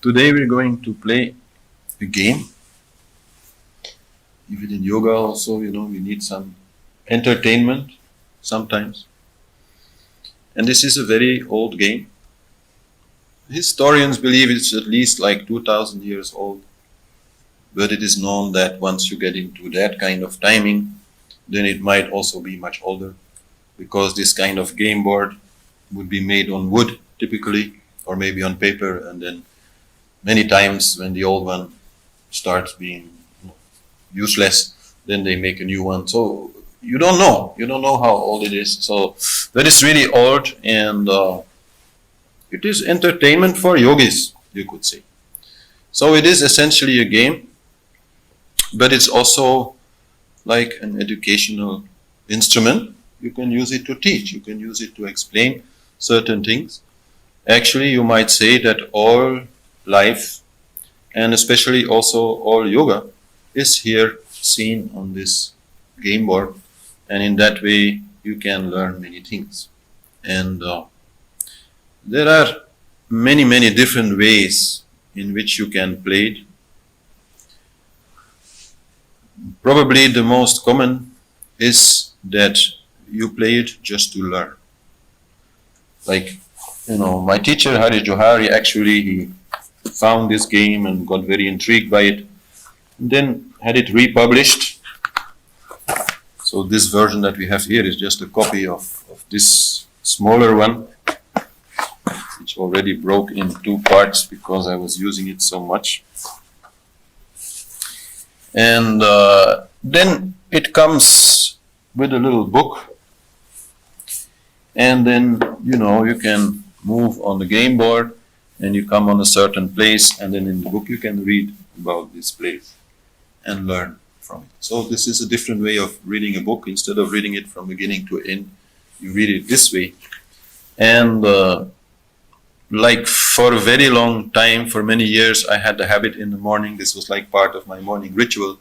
Today we're going to play a game. Even in yoga also, we need some entertainment sometimes. And this is a very old game. Historians believe it's at least like 2000 years old. But it is known that once you get into that kind of timing, then it might also be much older, because this kind of game board would be made on wood typically, or maybe on paper, and then many times when the old one starts being useless, then they make a new one. So you don't know how old it is. So that is really old, and it is entertainment for yogis, you could say. So it is essentially a game, but it's also like an educational instrument. You can use it to teach, you can use it to explain certain things. Actually, you might say that all life, and especially also all yoga, is here seen on this game board, and in that way you can learn many things. And there are many different ways in which you can play it. Probably the most common is that you play it just to learn. Like, my teacher Harish Johari, actually he found this game and got very intrigued by it, and then had it republished. So this version that we have here is just a copy of this smaller one, which already broke in 2 parts because I was using it so much. And then it comes with a little book, and then you can move on the game board and you come on a certain place, and then in the book you can read about this place and learn from it. So this is a different way of reading a book. Instead of reading it from beginning to end, you read it this way. And like for a very long time, for many years, I had the habit in the morning, this was like part of my morning ritual,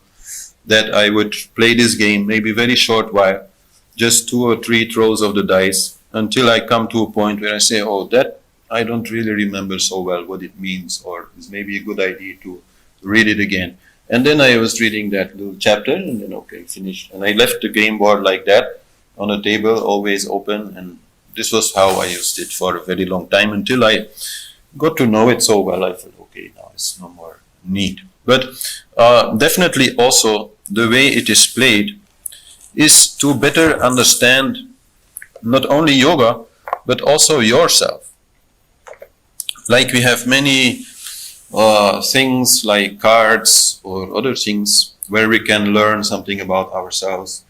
that I would play this game maybe very short while, just 2 or 3 throws of the dice, until I come to a point where I say, oh, that I don't really remember so well what it means, or it's maybe a good idea to read it again. And then I was reading that little chapter, and then okay, finished. And I left the game board like that on a table, always open, and this was how I used it for a very long time, until I got to know it so well. I thought, okay, now it's no more need. But definitely also the way it is played is to better understand not only yoga, but also yourself. Like we have many things like cards or other things where we can learn something about ourselves,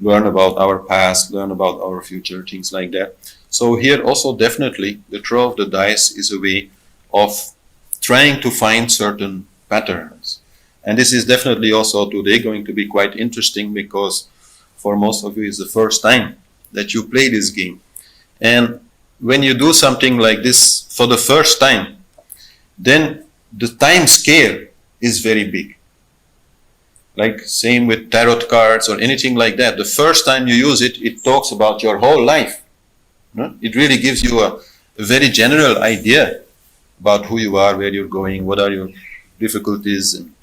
learn about our past, learn about our future, things like that. So here also definitely the throw of the dice is a way of trying to find certain patterns. And this is definitely also today going to be quite interesting, because for most of you it's the first time that you play this game. And when you do something like this for the first time, then the time scale is very big. Like same with tarot cards or anything like that. The first time you use it, it talks about your whole life. No? It really gives you a very general idea about who you are, where you're going, what are your difficulties, and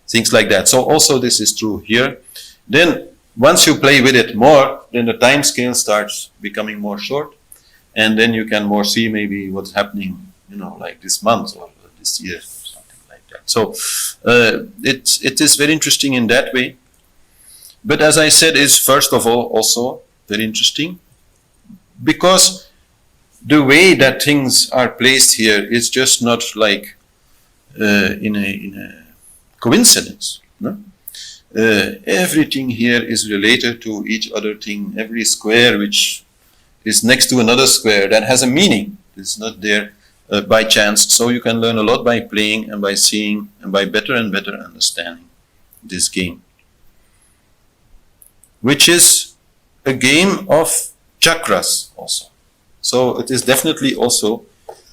things like that. So also this is true here. Then once you play with it more, then the time scale starts becoming more short, and then you can more see maybe what's happening, like this month or this year or something like that. So it is very interesting in that way. But as I said, it's first of all also very interesting because the way that things are placed here is just not like in a coincidence. No? Everything here is related to each other thing. Every square which is next to another square, that has a meaning. It's not there by chance. So you can learn a lot by playing and by seeing and by better and better understanding this game, which is a game of chakras also. So it is definitely also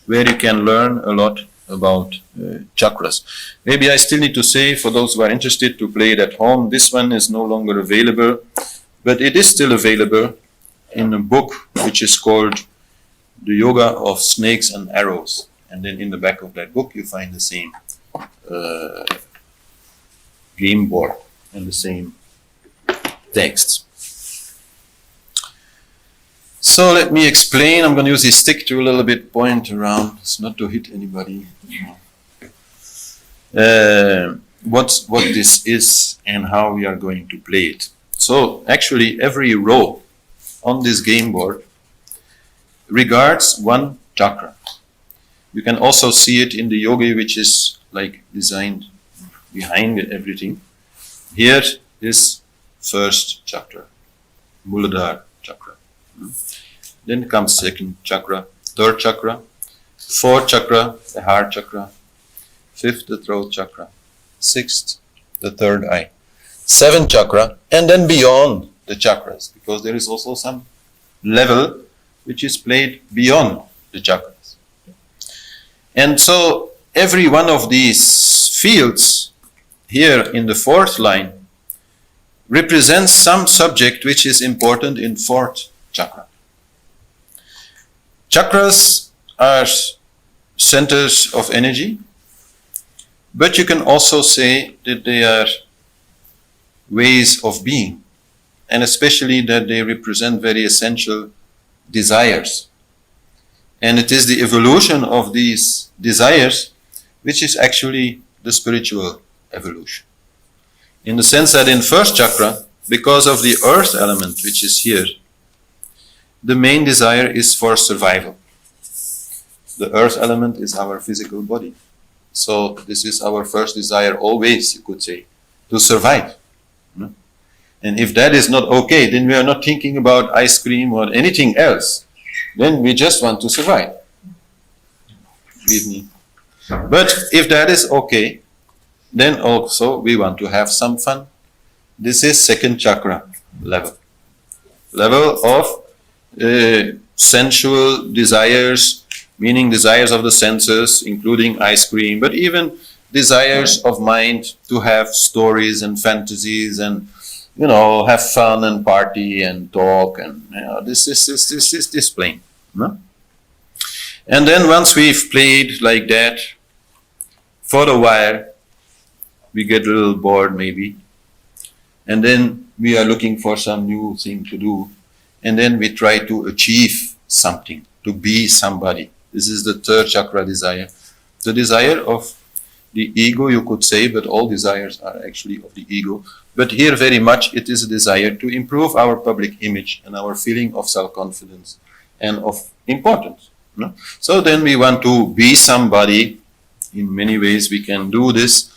where you can learn a lot about chakras. Maybe I still need to say, for those who are interested to play it at home, this one is no longer available, but it is still available in a book which is called The Yoga of Snakes and Arrows. And then in the back of that book you find the same game board and the same texts. So let me explain. I'm going to use this stick to a little bit point around. It's not to hit anybody. What this is and how we are going to play it. So actually every row on this game board regards one chakra. You can also see it in the yogi, which is like designed behind everything. Here is first chakra, Muladhara chakra. Then comes second chakra, third chakra, fourth chakra, the heart chakra, fifth, the throat chakra, sixth, the third eye, seventh chakra, and then beyond the chakras, because there is also some level which is played beyond the chakras. And so every one of these fields here in the fourth line represents some subject which is important in fourth chakra. Chakras are centers of energy, but you can also say that they are ways of being, and especially that they represent very essential desires. And it is the evolution of these desires which is actually the spiritual evolution. In the sense that in first chakra, because of the earth element which is here, the main desire is for survival. The earth element is our physical body. So this is our first desire always, you could say, to survive. And if that is not okay, then we are not thinking about ice cream or anything else. Then we just want to survive. Believe me. But if that is okay, then also we want to have some fun. This is second chakra level. Level of sensual desires, meaning desires of the senses, including ice cream, but even desires of mind to have stories and fantasies and, have fun and party and talk, and this is plane. No? And then once we've played like that for a while, we get a little bored maybe, and then we are looking for some new thing to do, and then we try to achieve something, to be somebody. This is the third chakra desire. The desire of the ego, you could say, but all desires are actually of the ego. But here very much it is a desire to improve our public image and our feeling of self-confidence and of importance. No? So then we want to be somebody. In many ways we can do this.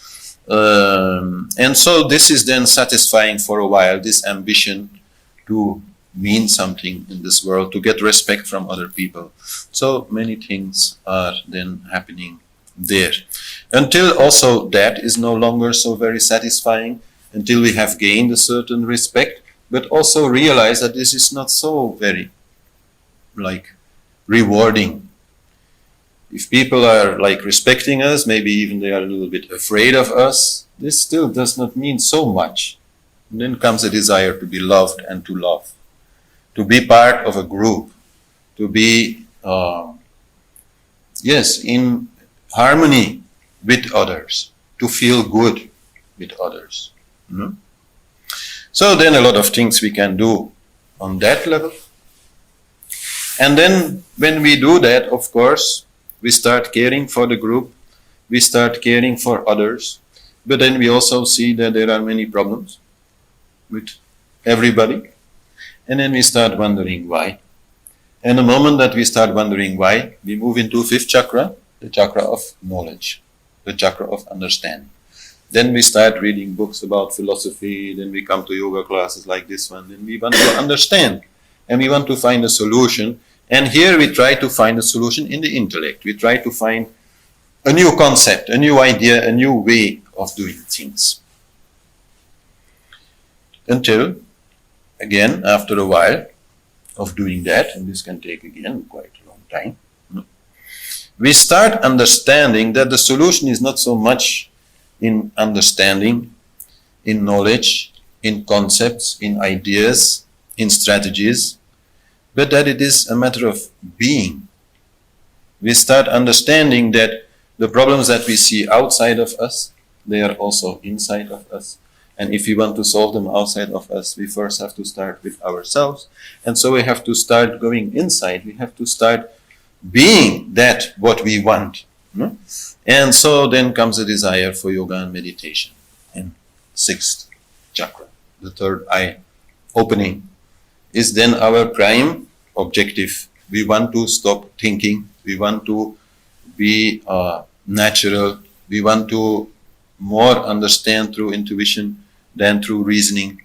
And so this is then satisfying for a while, this ambition to mean something in this world, to get respect from other people. So many things are then happening there. Until also that is no longer so very satisfying, until we have gained a certain respect, but also realize that this is not so very rewarding. If people are respecting us, maybe even they are a little bit afraid of us, this still does not mean so much. And then comes a desire to be loved and to love, to be part of a group, to be, in harmony with others, to feel good with others. So then a lot of things we can do on that level. And then when we do that, of course, we start caring for the group, we start caring for others, but then we also see that there are many problems with everybody. And then we start wondering why. And the moment that we start wondering why, we move into fifth chakra, the chakra of knowledge, the chakra of understanding. Then we start reading books about philosophy, then we come to yoga classes like this one, then we want to understand, and we want to find a solution. And here we try to find a solution in the intellect. We try to find a new concept, a new idea, a new way of doing things. Until, again, after a while of doing that, and this can take again quite a long time, we start understanding that the solution is not so much in understanding, in knowledge, in concepts, in ideas, in strategies, but that it is a matter of being. we start understanding that the problems that we see outside of us, they are also inside of us. And if we want to solve them outside of us, we first have to start with ourselves. And so we have to start going inside. We have to start being that what we want. No? And so then comes the desire for yoga and meditation in sixth chakra. The third eye opening is then our prime objective. We want to stop thinking. We want to be natural. We want to more understand through intuition than through reasoning.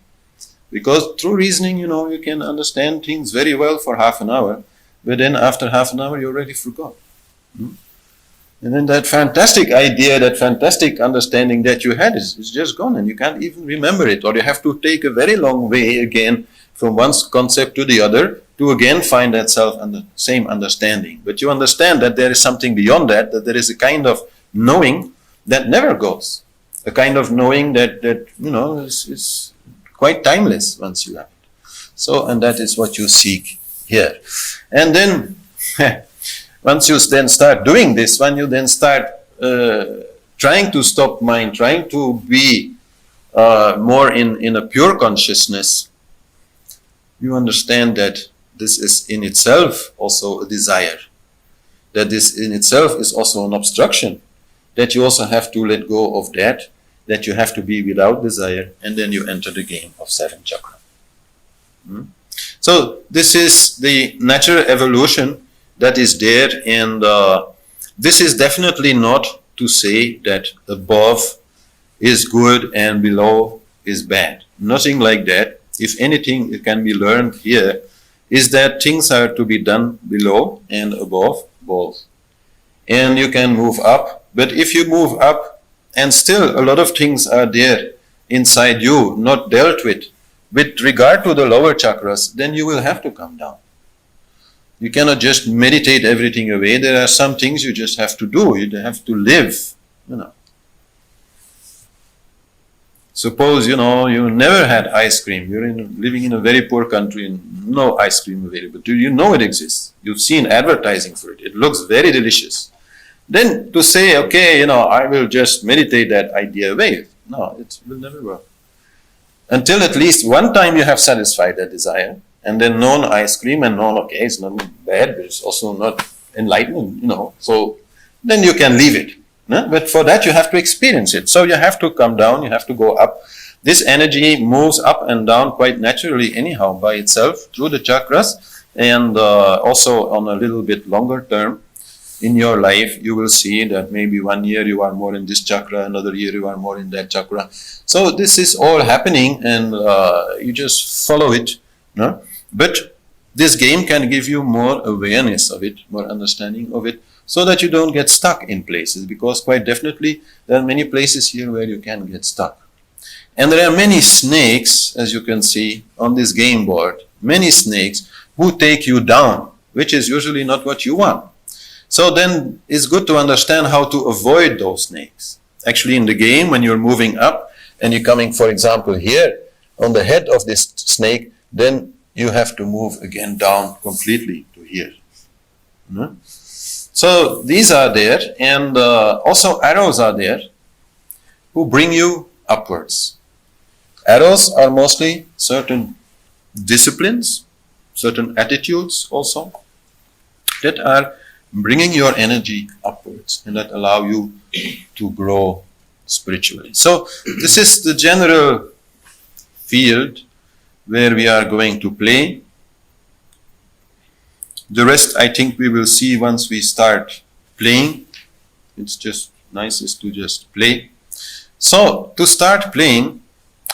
Because through reasoning, you can understand things very well for half an hour, but then after half an hour, you already forgot. And then that fantastic idea, that fantastic understanding that you had is just gone, and you can't even remember it. Or you have to take a very long way again from one concept to the other to again find that same understanding. But you understand that there is something beyond that there is a kind of knowing that never goes. A kind of knowing that is quite timeless once you have it. So, and that is what you seek here. And then, once you then start doing this, when you then start trying to stop mind, trying to be more in a pure consciousness, you understand that this is in itself also a desire. That this in itself is also an obstruction. That you also have to let go of that you have to be without desire, and then you enter the game of seventh chakra. So this is the natural evolution that is there, and this is definitely not to say that above is good and below is bad. Nothing like that. If anything it can be learned here is that things are to be done below and above both. And you can move up, but if you move up and still a lot of things are there inside you, not dealt with regard to the lower chakras, then you will have to come down. You cannot just meditate everything away. There are some things you just have to do. You have to live, Suppose, you never had ice cream. You're living in a very poor country and no ice cream available. Do you know it exists? You've seen advertising for it. It looks very delicious. Then to say, okay, I will just meditate that idea away. No, it will never work. Until at least one time you have satisfied that desire, and then known ice cream and known, okay, it's not bad, but it's also not enlightening, So then you can leave it. No? But for that you have to experience it. So you have to come down, you have to go up. This energy moves up and down quite naturally anyhow by itself through the chakras, and also on a little bit longer term in your life, you will see that maybe 1 year you are more in this chakra, another year you are more in that chakra. So this is all happening, and you just follow it. No? But this game can give you more awareness of it, more understanding of it, so that you don't get stuck in places, because quite definitely there are many places here where you can get stuck. And there are many snakes, as you can see on this game board, many snakes who take you down, which is usually not what you want. So then it's good to understand how to avoid those snakes. Actually in the game, when you're moving up and you're coming, for example, here on the head of this snake, then you have to move again down completely to here. So these are there, and also arrows are there who bring you upwards. Arrows are mostly certain disciplines, certain attitudes also, that are bringing your energy upwards and that allow you to grow spiritually. So this is the general field where we are going to play. The rest I think we will see once we start playing. It's just nicest to just play. So to start playing,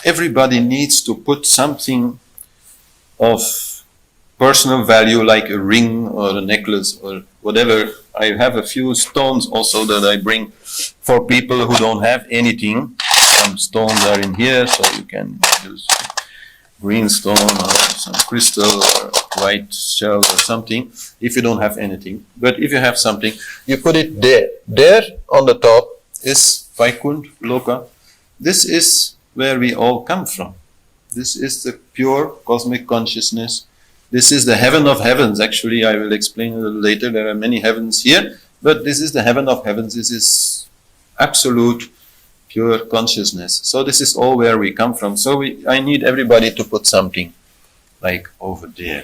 everybody needs to put something of personal value, like a ring or a necklace or whatever. I have a few stones also that I bring for people who don't have anything. Some stones are in here, so you can use green stone or some crystal or white shell or something if you don't have anything. But if you have something, you put it there. There on the top is Vaikunth Loka. This is where we all come from. This is the pure cosmic consciousness This is the heaven of heavens. Actually, I will explain a little later. There are many heavens here, but this is the heaven of heavens. This is absolute pure consciousness. So this is all where we come from. So I need everybody to put something like over there.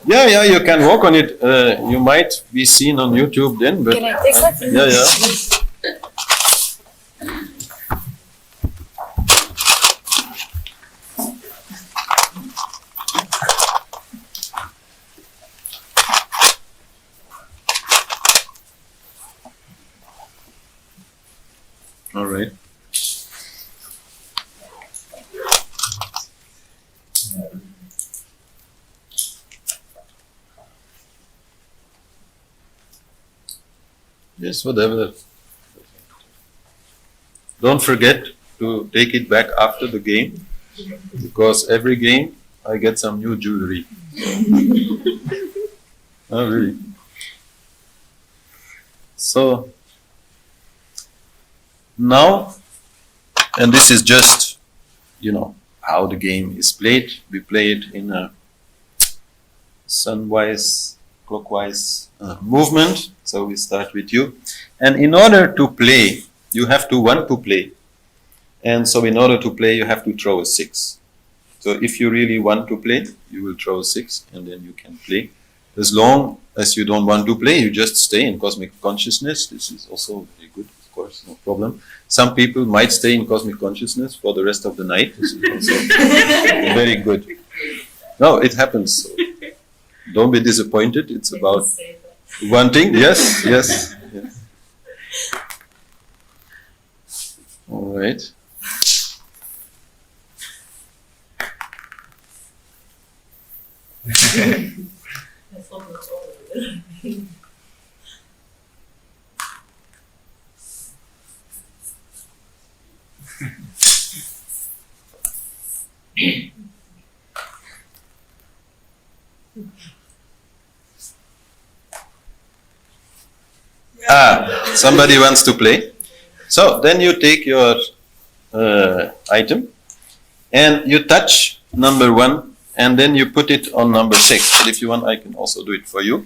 Yeah, you can walk on it. You might be seen on YouTube then. But, can I take that? Yeah. All right. Yes, whatever. Don't forget to take it back after the game, because every game I get some new jewelry. Oh, really? So, now, and this is just, how the game is played. We play it in a sunwise, clockwise movement. So we start with you. And in order to play, you have to want to play. And so in order to play, you have to throw a 6. So if you really want to play, you will throw a 6 and then you can play. As long as you don't want to play, you just stay in cosmic consciousness. This is also very good, of course, no problem. Some people might stay in cosmic consciousness for the rest of the night. This is also very good. No, it happens. So don't be disappointed. It's about wanting. Yes. All right. Somebody wants to play. So then you take your item and you touch number 1 and then you put it on number 6. But if you want, I can also do it for you.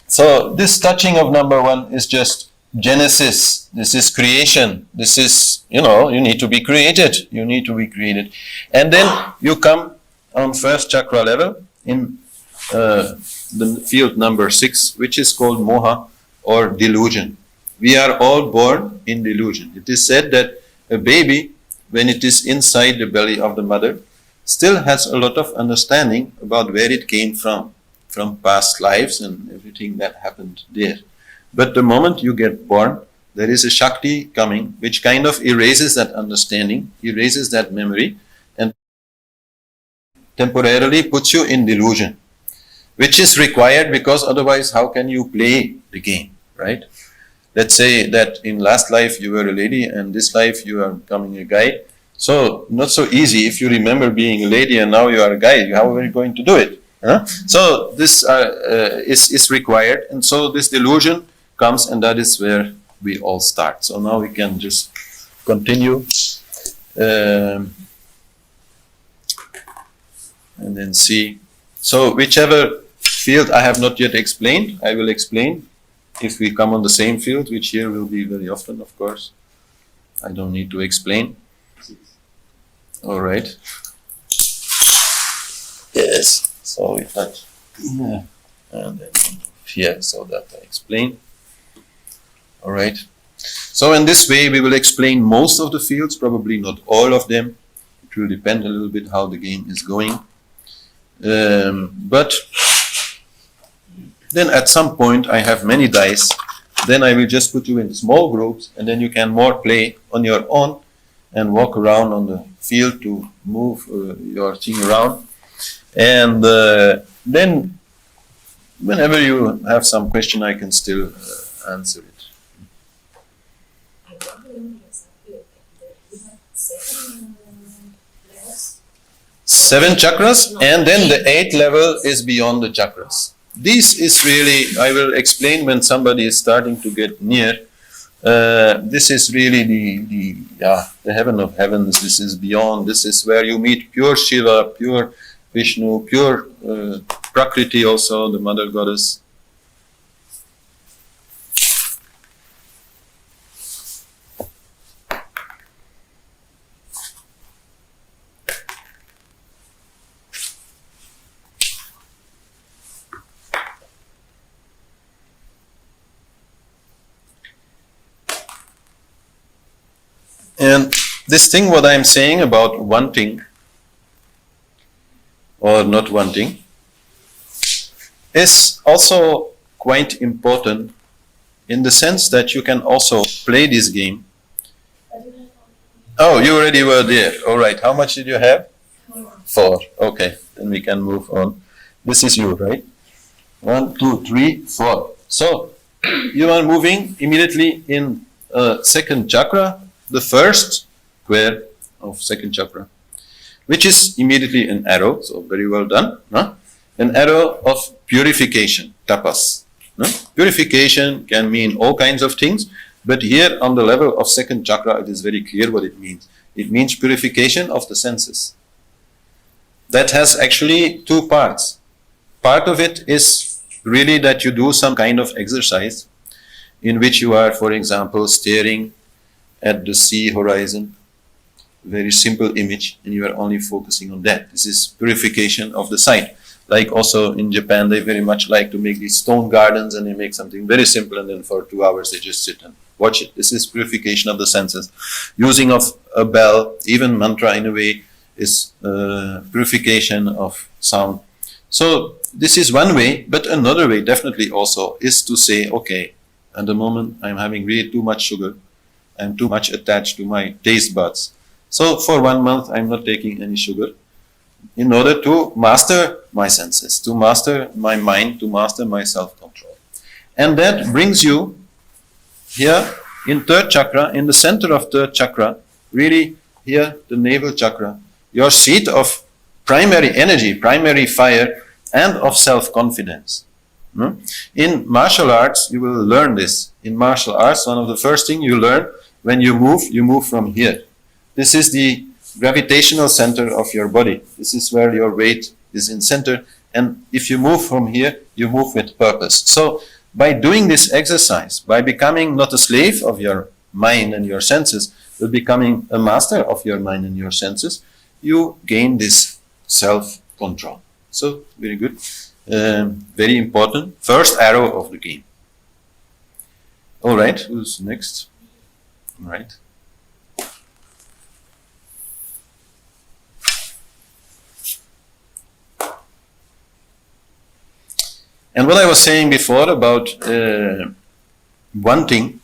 So this touching of number 1 is just Genesis. This is creation. This is, you need to be created. You need to be created. And then you come on first chakra level in the field number 6, which is called moha or delusion. We are all born in delusion. It is said that a baby, when it is inside the belly of the mother, still has a lot of understanding about where it came from past lives and everything that happened there. But the moment you get born, there is a Shakti coming which kind of erases that understanding, erases that memory, and temporarily puts you in delusion, which is required because otherwise how can you play the game, right? Let's say that in last life you were a lady and this life you are becoming a guy. So not so easy if you remember being a lady and now you are a guy. How are you going to do it? Huh? So this is required, and so this delusion comes, and that is where we all start. So now we can just continue and then see. So whichever field I have not yet explained, I will explain. If we come on the same field, which here will be very often, of course, I don't need to explain. All right. Yes. So we touch here and then here, so that I explain. All right. So in this way, we will explain most of the fields, probably not all of them. It will depend a little bit how the game is going. But then at some point, I have many dice. Then I will just put you in small groups, and then you can more play on your own and walk around on the field to move your thing around. And then whenever you have some question, I can still answer it. 7 chakras, and then the 8th level is beyond the chakras. This is really, I will explain when somebody is starting to get near This is really the heaven of heavens. This is beyond. This is where you meet pure Shiva, pure Vishnu, pure Prakriti also, the mother goddess. And this thing, what I'm saying about wanting or not wanting, is also quite important in the sense that you can also play this game. Oh, you already were there. All right. How much did you have? 4. Okay. Then we can move on. This is you, right? 1, 2, 3, 4. So you are moving immediately in second chakra, the first square of second chakra, which is immediately an arrow. So very well done. Huh? An arrow of purification, tapas. Huh? Purification can mean all kinds of things, but here on the level of second chakra, it is very clear what it means. It means purification of the senses. That has actually 2 parts. Part of it is really that you do some kind of exercise in which you are, for example, staring at the sea horizon, very simple image, and you are only focusing on that. This is purification of the sight. Like also in Japan, they very much like to make these stone gardens, and they make something very simple, and then for 2 hours they just sit and watch it. This is purification of the senses. Using of a bell, even mantra in a way, is purification of sound. So this is one way, but another way definitely also is to say, okay, at the moment I'm having really too much sugar, I'm too much attached to my taste buds. So for 1 month, I'm not taking any sugar in order to master my senses, to master my mind, to master my self-control. And that brings you here in third chakra, in the center of third chakra, really here, the navel chakra, your seat of primary energy, primary fire, and of self-confidence. In martial arts, you will learn this. In martial arts, one of the first things you learn, when you move from here. This is the gravitational center of your body. This is where your weight is in center. And if you move from here, you move with purpose. So by doing this exercise, by becoming not a slave of your mind and your senses, but becoming a master of your mind and your senses, you gain this self-control. So very good. Very important. First arrow of the game. All right, who's next? All right. And what I was saying before about wanting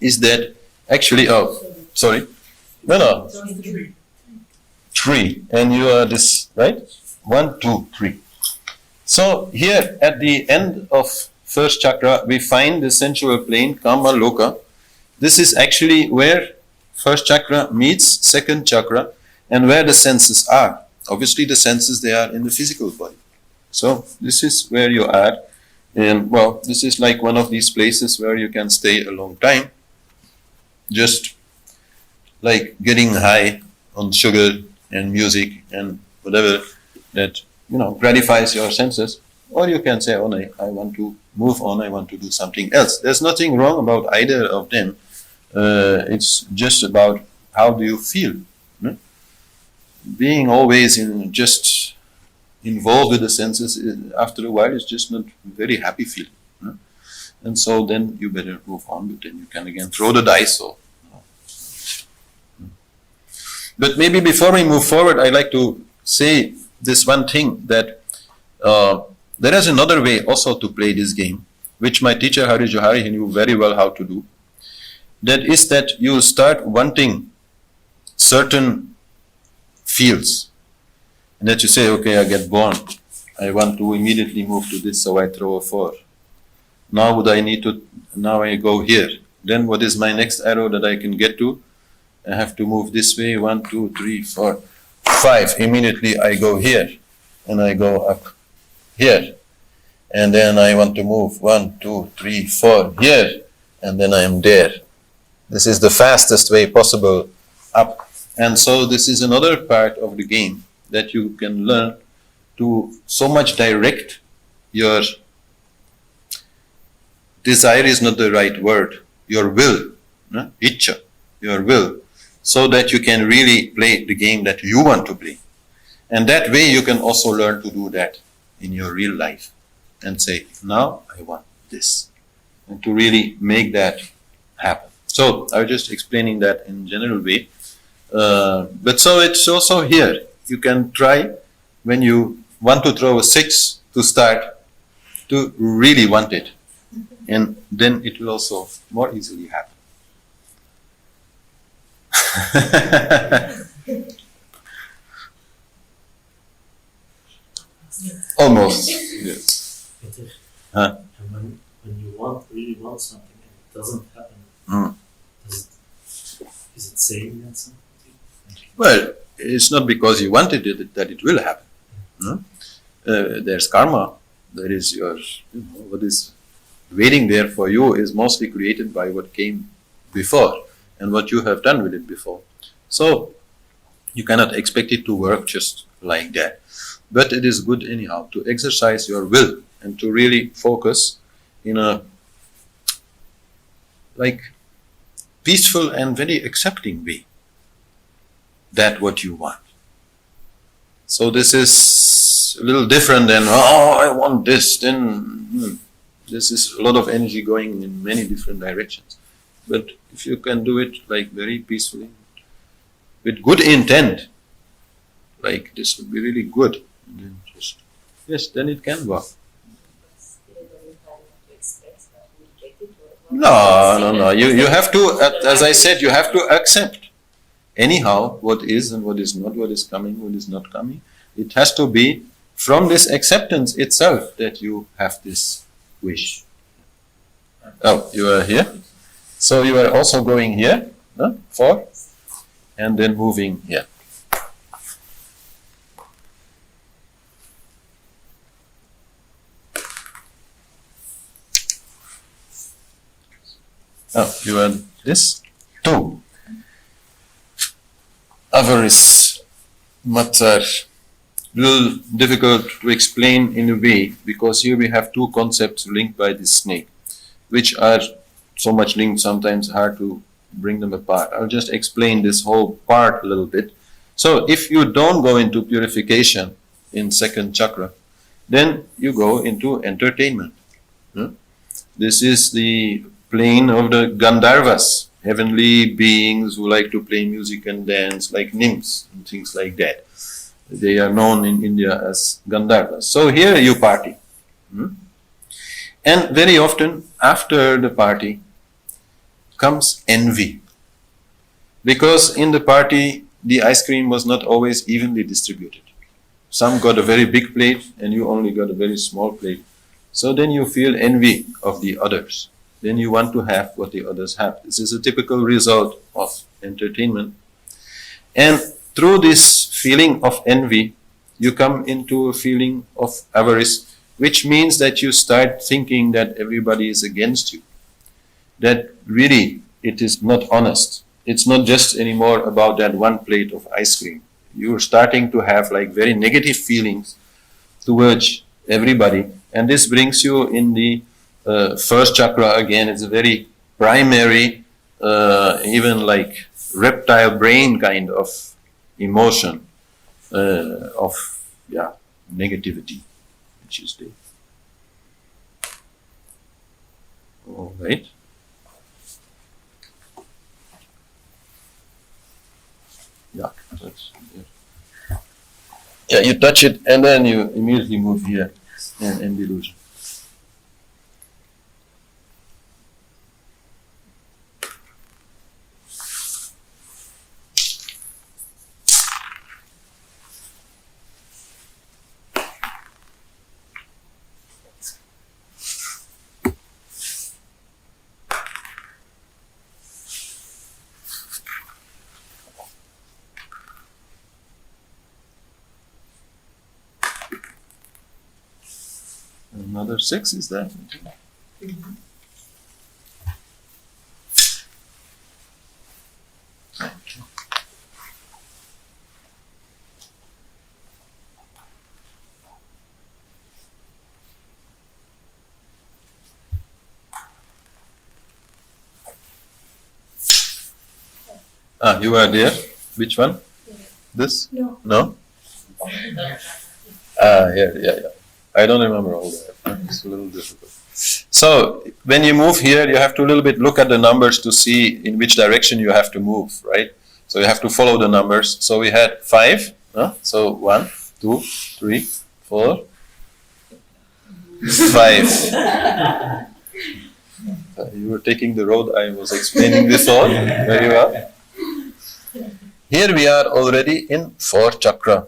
is that actually, no, 3, and you are this, right? 1, 2, 3. So here at the end of first chakra, we find the sensual plane, Kama Loka. This is actually where first chakra meets second chakra and where the senses are. Obviously the senses, they are in the physical body. So this is where you are. And well, this is like one of these places where you can stay a long time. Just like getting high on sugar and music and whatever that, gratifies your senses. Or you can say, oh, I want to move on, I want to do something else. There's nothing wrong about either of them. It's just about how do you feel. Being always just involved with the senses, after a while, is just not a very happy feeling. And so then you better move on, but then you can again throw the dice. But maybe before we move forward, I'd like to say this one thing, that there is another way also to play this game, which my teacher Harish Johari, he knew very well how to do. That is that you start wanting certain fields. And that you say, okay, I get born. I want to immediately move to this, so I throw a 4. Now I go here. Then what is my next arrow that I can get to? I have to move this way, 1, 2, 3, 4, 5. Immediately I go here, and I go up here. And then I want to move 1, 2, 3, 4 here. and then I am there. This is the fastest way possible up. And so this is another part of the game that you can learn to so much direct your desire is not the right word, your will, no? Ichcha, your will, so that you can really play the game that you want to play. And that way you can also learn to do that in your real life and say, now I want this. And to really make that happen. So I was just explaining that in general way. But so it's also here. You can try when you want to throw a 6 to start to really want it. And then it will also more easily happen. Almost. Yes. Huh? And when you really want something and it doesn't happen, is it saying that something? Well, it's not because you wanted it that it will happen. There's karma. There is your, what is waiting there for you is mostly created by what came before and what you have done with it before. So you cannot expect it to work just like that. But it is good anyhow to exercise your will and to really focus in a peaceful and very accepting way that what you want. So this is a little different than, I want this, then this is a lot of energy going in many different directions. But if you can do it very peacefully, with good intent, this would be really good. And then then it can work. No. You have to, as I said, you have to accept anyhow what is and what is not, what is coming, what is not coming. It has to be from this acceptance itself that you have this wish. Oh, you are here? So you are also going here, 4, and then moving here. Oh, you are this? 2. Avarice, matar. Little difficult to explain in a way because here we have 2 concepts linked by this snake, which are so much linked sometimes hard to bring them apart. I'll just explain this whole part a little bit. So if you don't go into purification in 2nd chakra, then you go into entertainment. This is the plane of the Gandharvas, heavenly beings who like to play music and dance, like nymphs and things like that. They are known in India as Gandharvas. So here you party. And very often after the party comes envy. Because in the party the ice cream was not always evenly distributed. Some got a very big plate and you only got a very small plate. So then you feel envy of the others. Then you want to have what the others have. This is a typical result of entertainment. And through this feeling of envy, you come into a feeling of avarice, which means that you start thinking that everybody is against you. That really it is not honest. It's not just anymore about that one plate of ice cream. You're starting to have very negative feelings towards everybody. And this brings you in the 1st chakra again. It's a very primary, even reptile brain kind of emotion of negativity, which is there. All right. Yeah, you touch it and then you immediately move here in delusion. Another 6 is that? You are there. Which one? This? No. No? Yeah. I don't remember all that. It's a little difficult. So when you move here, you have to a little bit look at the numbers to see in which direction you have to move, right? So you have to follow the numbers. So we had 5. So 1, 2, 3, 4, 5. You were taking the road I was explaining before. Very well. Here we are already in 4th chakra.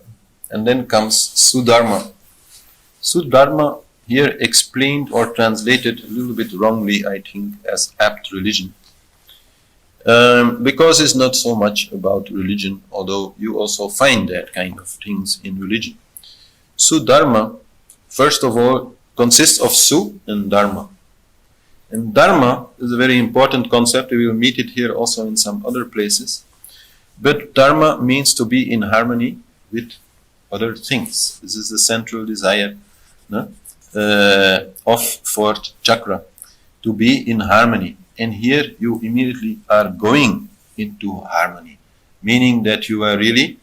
And then comes Sudharma. Sudharma here explained or translated a little bit wrongly, I think, as apt religion. Because it's not so much about religion, although you also find that kind of things in religion. Sudharma, first of all, consists of Su and Dharma. And Dharma is a very important concept. We will meet it here also in some other places. But Dharma means to be in harmony with other things. This is the central desire of 4th chakra, to be in harmony. And here you immediately are going into harmony, meaning that you are really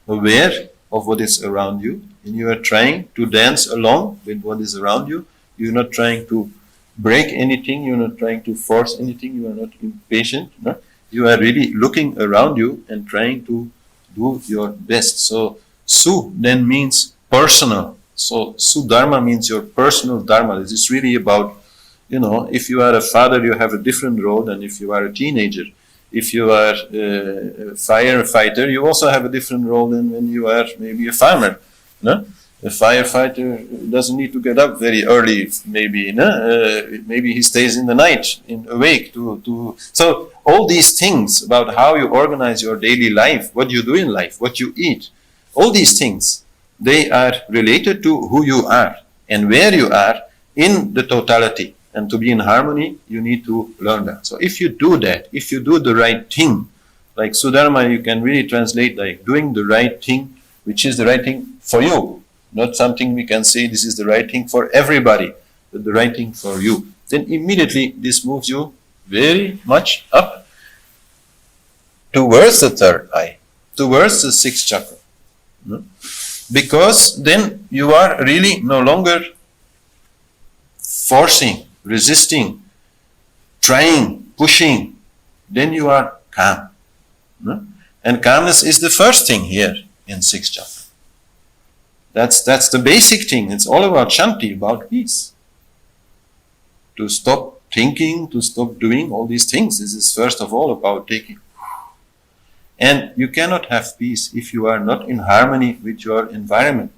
aware of what is around you, and you are trying to dance along with what is around you. You're not trying to break anything, you're not trying to force anything, you are not impatient. No? You are really looking around you and trying to do your best. So Su then means personal. So Sudharma means your personal Dharma. This is really about, if you are a father, you have a different role than if you are a teenager. If you are a firefighter, you also have a different role than when you are maybe a farmer. No? A firefighter doesn't need to get up very early, maybe. Maybe he stays in the night, awake. So all these things about how you organize your daily life, what you do in life, what you eat, all these things, they are related to who you are and where you are in the totality. And to be in harmony, you need to learn that. So if you do that, if you do the right thing, like Sudharma, you can really translate like doing the right thing, which is the right thing for you. Not something we can say this is the right thing for everybody, but the right thing for you. Then immediately this moves you very much up towards the 3rd eye, towards the 6th chakra. Because then you are really no longer forcing, resisting, trying, pushing. Then you are calm. And calmness is the first thing here in 6th chakra. That's the basic thing. It's all about Shanti, about peace. To stop thinking, to stop doing all these things. This is first of all about taking. And you cannot have peace if you are not in harmony with your environment.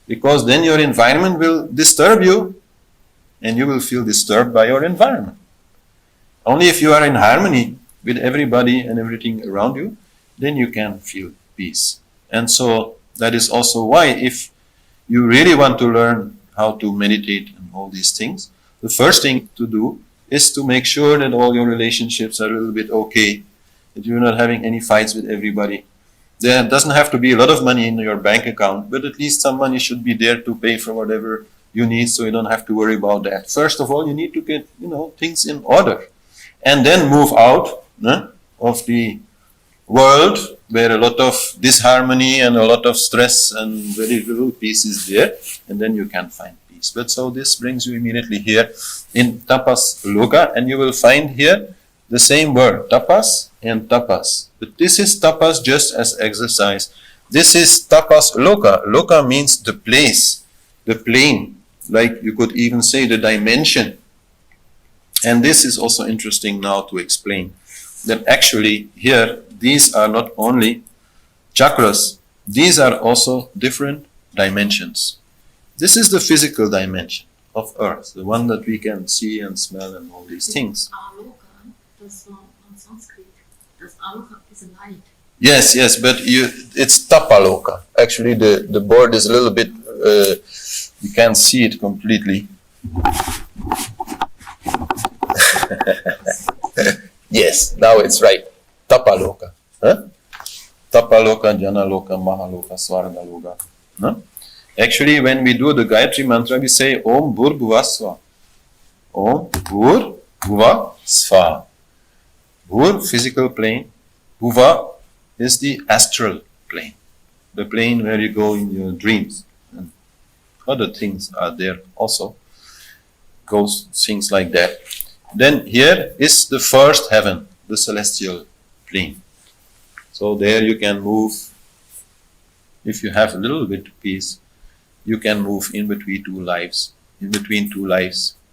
Because then your environment will disturb you and you will feel disturbed by your environment. Only if you are in harmony with everybody and everything around you, then you can feel peace. And so that is also why if you really want to learn how to meditate and all these things, the first thing to do is to make sure that all your relationships are a little bit okay, that you're not having any fights with everybody. There doesn't have to be a lot of money in your bank account, but at least some money should be there to pay for whatever you need, so you don't have to worry about that. First of all, you need to get, things in order. And then move out of the world where a lot of disharmony and a lot of stress and very little peace is there, and then you can find peace. But so this brings you immediately here in Tapas Loka, and you will find here the same word, tapas and tapas. But this is tapas just as exercise. This is tapas loka. Loka means the place, the plane, like you could even say the dimension. And this is also interesting now to explain, that actually here, these are not only chakras, these are also different dimensions. This is the physical dimension of Earth, the one that we can see and smell and all these things. Das war on Sanskrit. Das Aloka is a light. Yes, but it's Tapaloka. Actually, the board is a little bit, you can't see it completely. Yes, now it's right. Tapaloka. Tapaloka, Janaloka, Mahaloka, Svargaloka. Actually, when we do the Gayatri mantra, we say Om Bhur Sva. Om Bhur Sva. Bhur, physical plane. Bhuva is the astral plane, the plane where you go in your dreams. And other things are there also, ghosts, things like that. Then here is the first heaven, the celestial plane. So there you can move, if you have a little bit of peace, you can move in between two lives,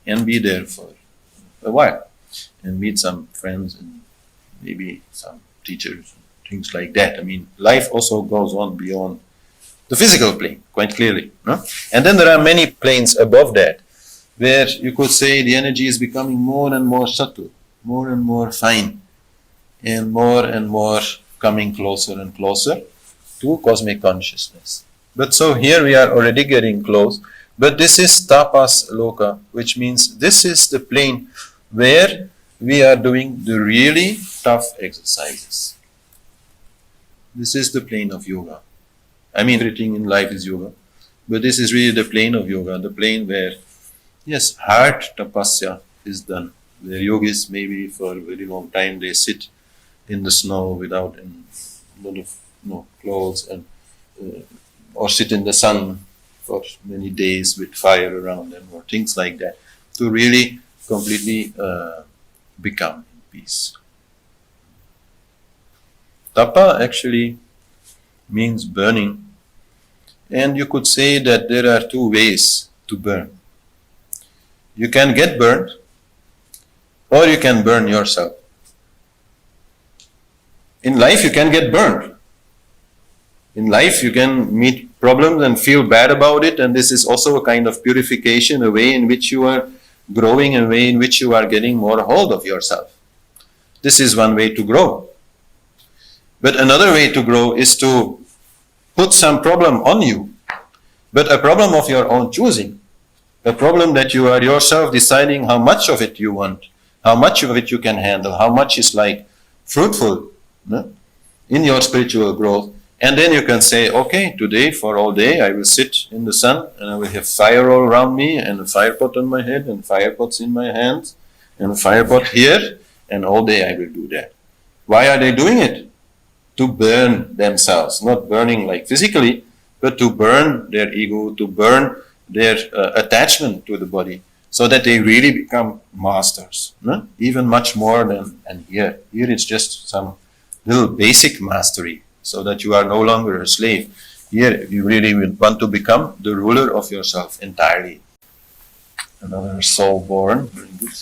and be there for a while, and meet some friends and maybe some teachers, things like that. I mean, life also goes on beyond the physical plane, quite clearly. No? And then there are many planes above that, where you could say the energy is becoming more and more subtle, more and more fine, and more coming closer and closer to cosmic consciousness. But so here we are already getting close, but this is tapas loka, which means this is the plane where we are doing the really tough exercises. This is the plane of yoga. I mean, everything in life is yoga, but this is really the plane of yoga, the plane where, yes, hard tapasya is done, where yogis maybe for a very long time they sit in the snow without a lot of clothes, and or sit in the sun for many days with fire around them, or things like that, to really completely become in peace. Tapa actually means burning, and you could say that there are two ways to burn. You can get burned, or you can burn yourself. In life you can get burned. In life you can meet problems and feel bad about it, and this is also a kind of purification, a way in which you are growing, a way in which you are getting more hold of yourself. This is one way to grow. But another way to grow is to put some problem on you, but a problem of your own choosing. A problem that you are yourself deciding how much of it you want, how much of it you can handle, how much is like fruitful, no, in your spiritual growth. And then you can say, okay, today for all day I will sit in the sun, and I will have fire all around me, and a fire pot on my head, and fire pots in my hands, and a fire pot here, and all day I will do that. Why are they doing it? To burn themselves, not burning like physically, but to burn their ego, to burn their attachment to the body, so that they really become masters, no? Even much more than, and here it's just some little basic mastery, so that you are no longer a slave. Here you really want to become the ruler of yourself entirely. Another soul born, very good.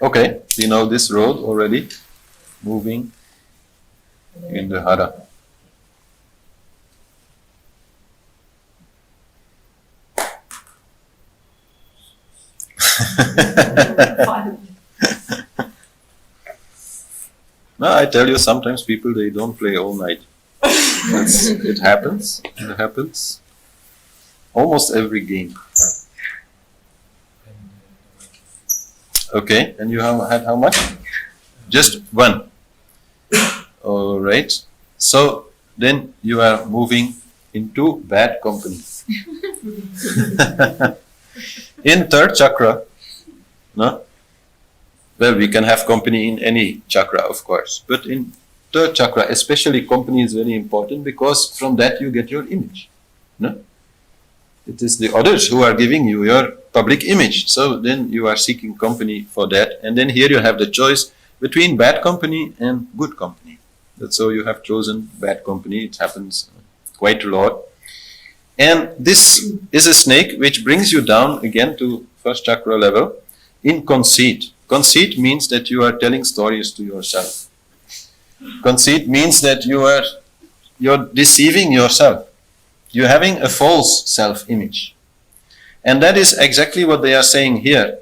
Okay, we know this road already, moving in the Hara. No, I tell you, sometimes people, they don't play all night. It happens. It happens. Almost every game. Okay, and you have had how much? Just one. All right. So then you are moving into bad company. In third chakra, no? Well, we can have company in any chakra, of course, but in third chakra, especially, company is very important, because from that you get your image. No? It is the others who are giving you your public image. So then you are seeking company for that. And then here you have the choice between bad company and good company. That's so you have chosen bad company. It happens quite a lot. And this is a snake which brings you down again to first chakra level in conceit. Conceit means that you are telling stories to yourself. Conceit means that you're deceiving yourself. You're having a false self-image. And that is exactly what they are saying here.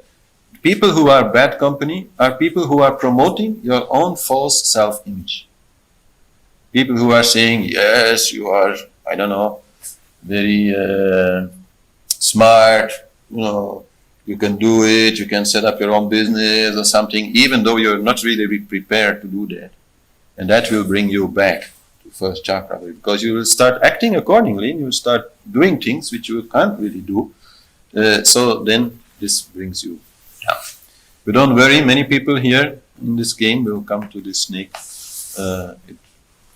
People who are bad company are people who are promoting your own false self-image. People who are saying, yes, you are, I don't know, very smart, You can do it, you can set up your own business or something, even though you're not really prepared to do that. And that will bring you back to first chakra, because you will start acting accordingly, and you will start doing things which you can't really do. So then this brings you down. But don't worry, many people here in this game will come to this snake. It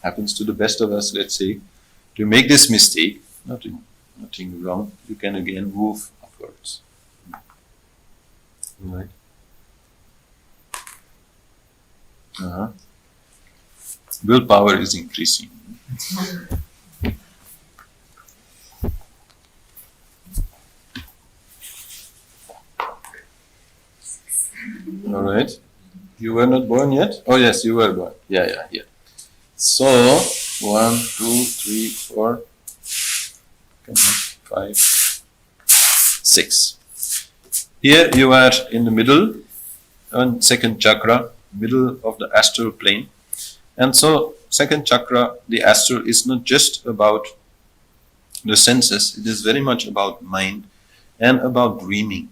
happens to the best of us, let's say. To make this mistake, nothing wrong, you can again move upwards. Right. Willpower is increasing. All right. You were not born yet? Oh yes, you were born. Yeah. So 1, 2, 3, 4, 5, 6. Here you are in the middle, on second chakra, middle of the astral plane. And so second chakra, the astral, is not just about the senses, it is very much about mind and about dreaming.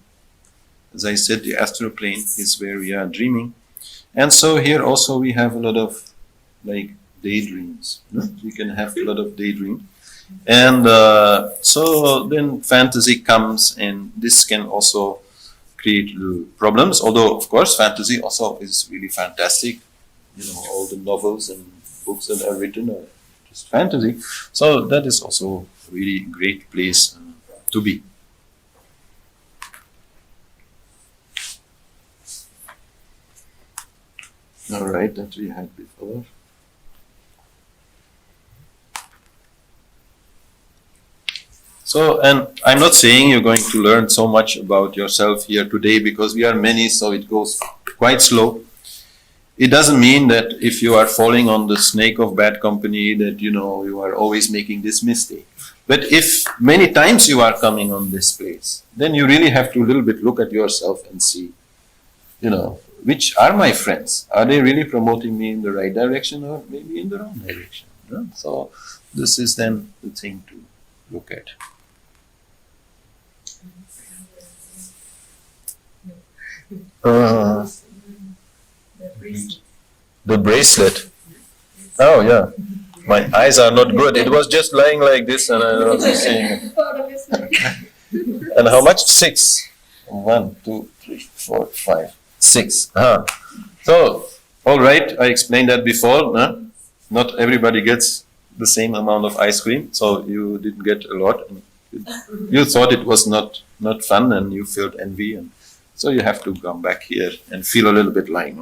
As I said, the astral plane is where we are dreaming. And so here also we have a lot of daydreams. We can have a lot of daydream. And so then fantasy comes, and this can also create little problems. Although, of course, fantasy also is really fantastic. All the novels and books that are written are just fantasy. So that is also a really great place to be. All right, that we had before. So, and I'm not saying you're going to learn so much about yourself here today, because we are many, so it goes quite slow. It doesn't mean that if you are falling on the snake of bad company that, you are always making this mistake. But if many times you are coming on this place, then you really have to a little bit look at yourself and see, which are my friends? Are they really promoting me in the right direction, or maybe in the wrong direction? So this is then the thing to look at. The bracelet. Oh yeah. My eyes are not good. It was just lying like this and I was seeing it. And how much? 6. 1, 2, 3, 4, 5, 6. So, all right, I explained that before. Not everybody gets the same amount of ice cream, so you didn't get a lot. You thought it was not fun, and you felt envy, and so you have to come back here and feel a little bit like.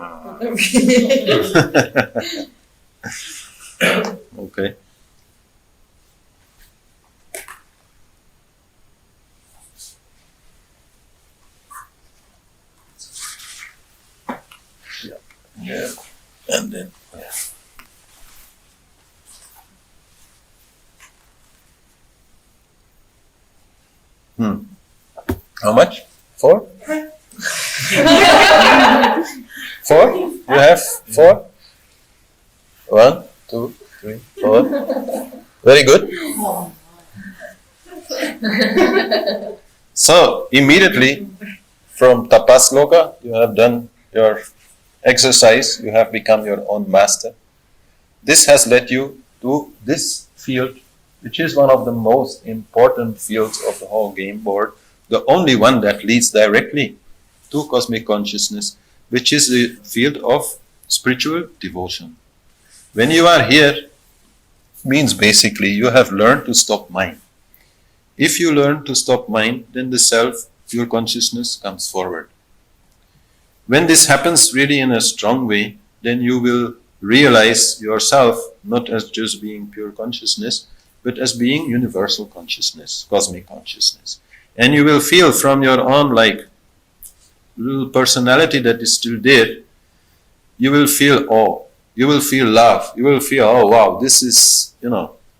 Okay. Yeah. And then. How much? 4? 4? You have 4? 1, 2, 3, 4. Very good. So, immediately from tapasloka, you have done your exercise, you have become your own master. This has led you to this field, which is one of the most important fields of the whole game board, the only one that leads directly to cosmic consciousness, which is the field of spiritual devotion. When you are here, means basically you have learned to stop mind. If you learn to stop mind, then the self, pure consciousness, comes forward. When this happens really in a strong way, then you will realize yourself not as just being pure consciousness, but as being universal consciousness, cosmic consciousness. And you will feel from your own little personality that is still there, you will feel awe, you will feel love, you will feel, oh wow, this is,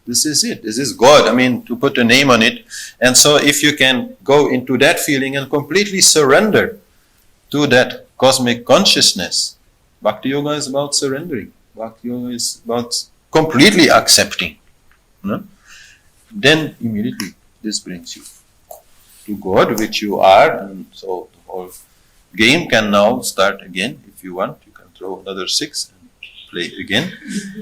this is it, this is God, to put a name on it. And so if you can go into that feeling and completely surrender to that cosmic consciousness, Bhakti Yoga is about surrendering, Bhakti Yoga is about completely accepting, then immediately this brings you to God, which you are, and so the whole game can now start again. If you want, you can throw another 6 and play again.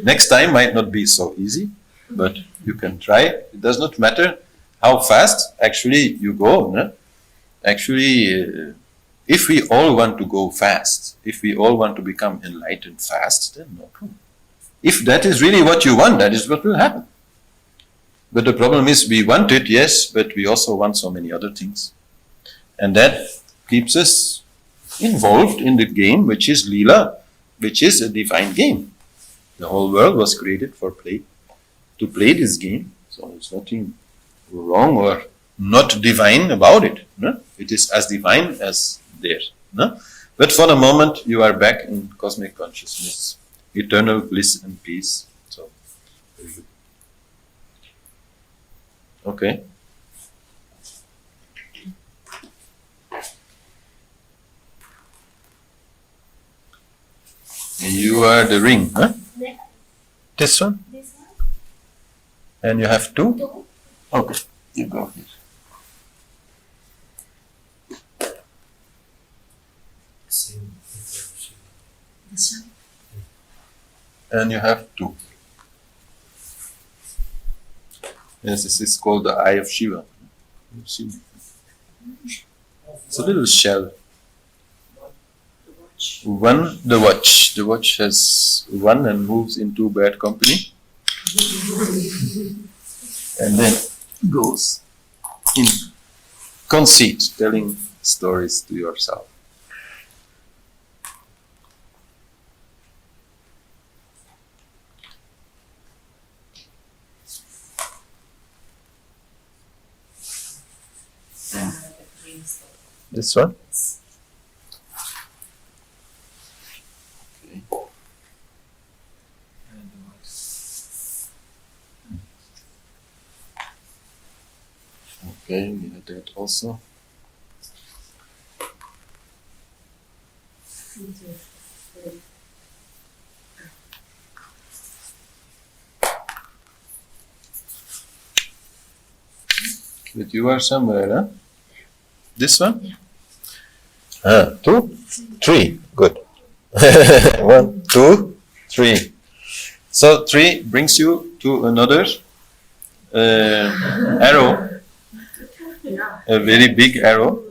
Next time might not be so easy, but you can try. It does not matter how fast actually you go. No? Actually, if we all want to go fast, if we all want to become enlightened fast, then no problem. If that is really what you want, that is what will happen. But the problem is we want it, yes, but we also want so many other things. And that keeps us involved in the game, which is Leela, which is a divine game. The whole world was created for play, to play this game. So there's nothing wrong or not divine about it. No? It is as divine as there. No? But for the moment, you are back in cosmic consciousness, eternal bliss and peace. So, very good. Okay. You are the ring, huh? This one? This one? And you have 2? 2. Okay, you go here. Same with Shiva. This one? And you have 2. Yes, this is called the Eye of Shiva. You see? It's a little shell. One, the watch. The watch has 1 and moves into bad company. And then goes in conceit, telling stories to yourself. This one? Okay, we had that also. But you are somewhere, huh? This one? Yeah. 2, 3. Good. 1, 2, 3. So 3 brings you to another arrow. A very big arrow.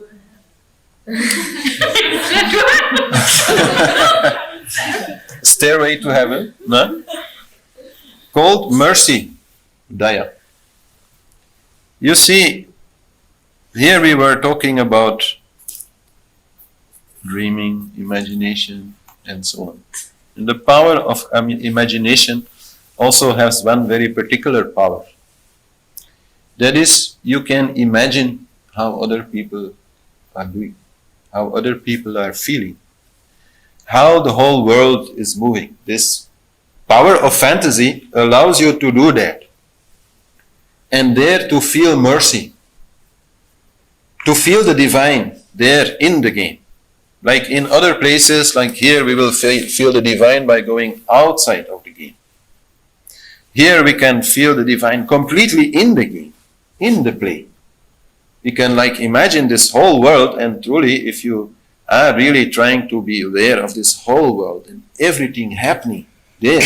Stairway to heaven, no? Called mercy, Daya. You see, here we were talking about dreaming, imagination, and so on. And the power of imagination also has one very particular power. That is, you can imagine how other people are doing, how other people are feeling, how the whole world is moving. This power of fantasy allows you to do that. And there to feel mercy, to feel the divine there in the game. Like in other places, like here, we will feel the divine by going outside of the game. Here we can feel the divine completely in the game, in the play. We can like imagine this whole world, and truly if you are really trying to be aware of this whole world and everything happening there,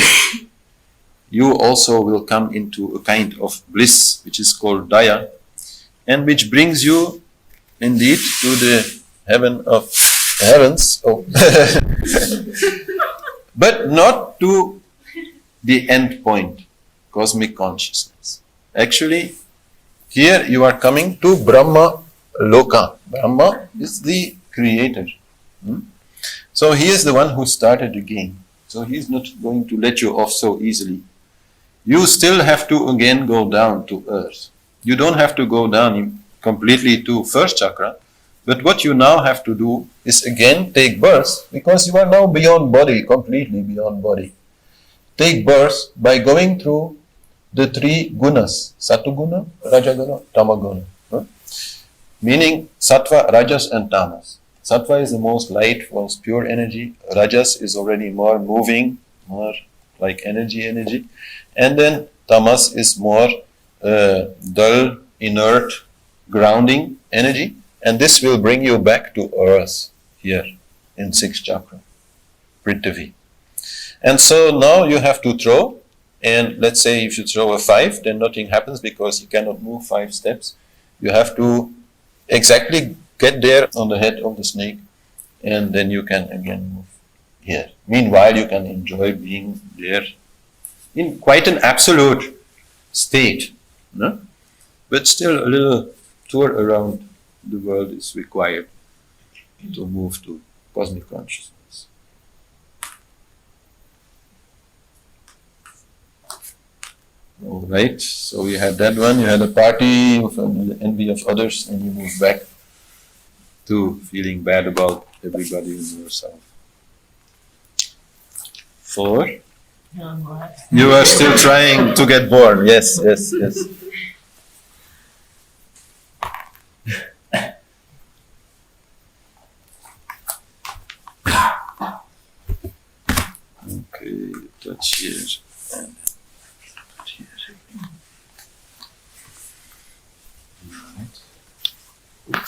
you also will come into a kind of bliss which is called Daya, and which brings you indeed to the heaven of heavens, but not to the end point, cosmic consciousness. Actually, here you are coming to Brahma Loka. Brahma is the creator. So he is the one who started the game. So he is not going to let you off so easily. You still have to again go down to earth. You don't have to go down completely to first chakra, but what you now have to do is again take birth, because you are now beyond body, completely beyond body. Take birth by going through the 3 gunas, Satuguna, Rajaguna, Tamaguna. Meaning Sattva, Rajas and Tamas. Sattva is the most light, most pure energy. Rajas is already more moving, more like energy. And then Tamas is more dull, inert, grounding energy, and this will bring you back to earth here in 6th chakra, Prithvi. And so now you have to throw, and let's say if you throw a 5, then nothing happens because you cannot move 5 steps. You have to exactly get there on the head of the snake, and then you can again move here. Meanwhile, you can enjoy being there in quite an absolute state, no? But still a little tour around the world is required to move to cosmic consciousness. All right, so you had that one, you had a party of the envy of others, and you move back to feeling bad about everybody and yourself. 4. You are still trying to get born. Yes, yes, yes. Okay, touch here and touch here. Right.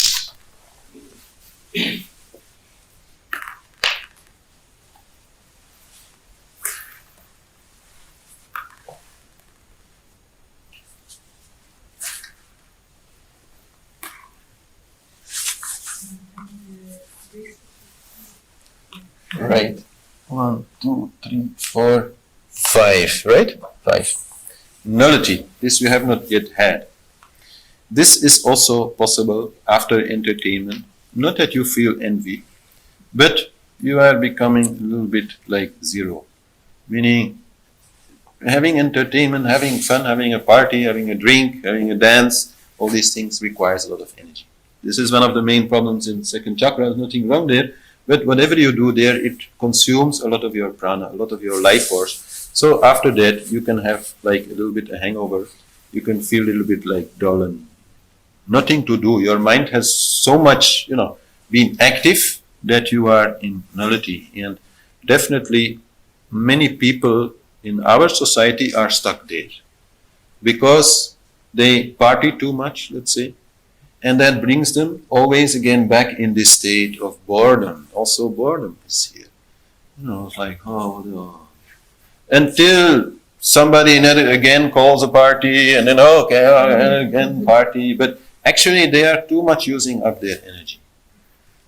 Right. 1, 2, 3, 4, 5. Right? 5. Nullity. This we have not yet had. This is also possible after entertainment. Not that you feel envy, but you are becoming a little bit like zero. Meaning, having entertainment, having fun, having a party, having a drink, having a dance, all these things requires a lot of energy. This is one of the main problems in 2nd chakra. There's nothing wrong there. But whatever you do there, it consumes a lot of your prana, a lot of your life force. So after that, you can have like a little bit a hangover. You can feel a little bit like dull and nothing to do. Your mind has so much, been active that you are in nullity. And definitely many people in our society are stuck there because they party too much, let's say. And that brings them always again back in this state of boredom. Also boredom is here. It's like, oh no. Until somebody again calls a party and then, okay, again party. But actually they are too much using up their energy.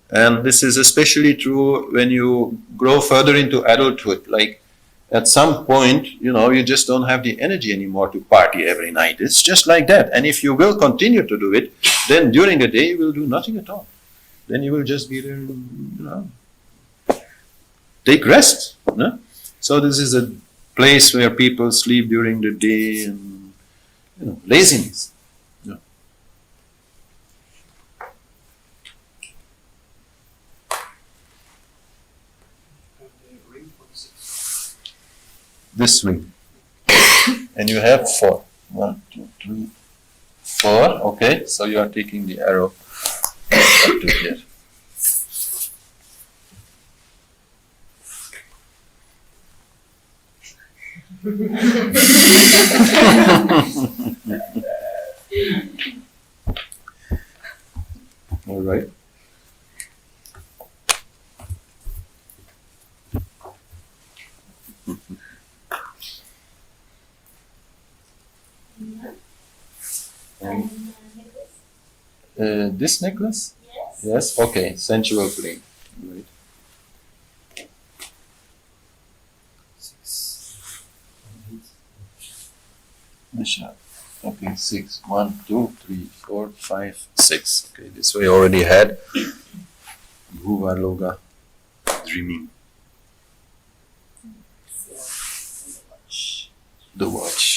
And this is especially true when you grow further into adulthood. Like at some point, you just don't have the energy anymore to party every night. It's just like that. And if you will continue to do it, then during the day you will do nothing at all. Then you will just be there, take rest. No? So this is a place where people sleep during the day and, laziness. This ring. And you have 4. 1, 2, 3, 4. Okay, so you are taking the arrow up to here. All right. And this necklace? Yes. Yes. Okay. Sensual plane. Right. 6. Okay. 6. 1, 2, 3, 4, 5, 6. Okay. This we already had. Bhuva Loga. Dreaming. The watch.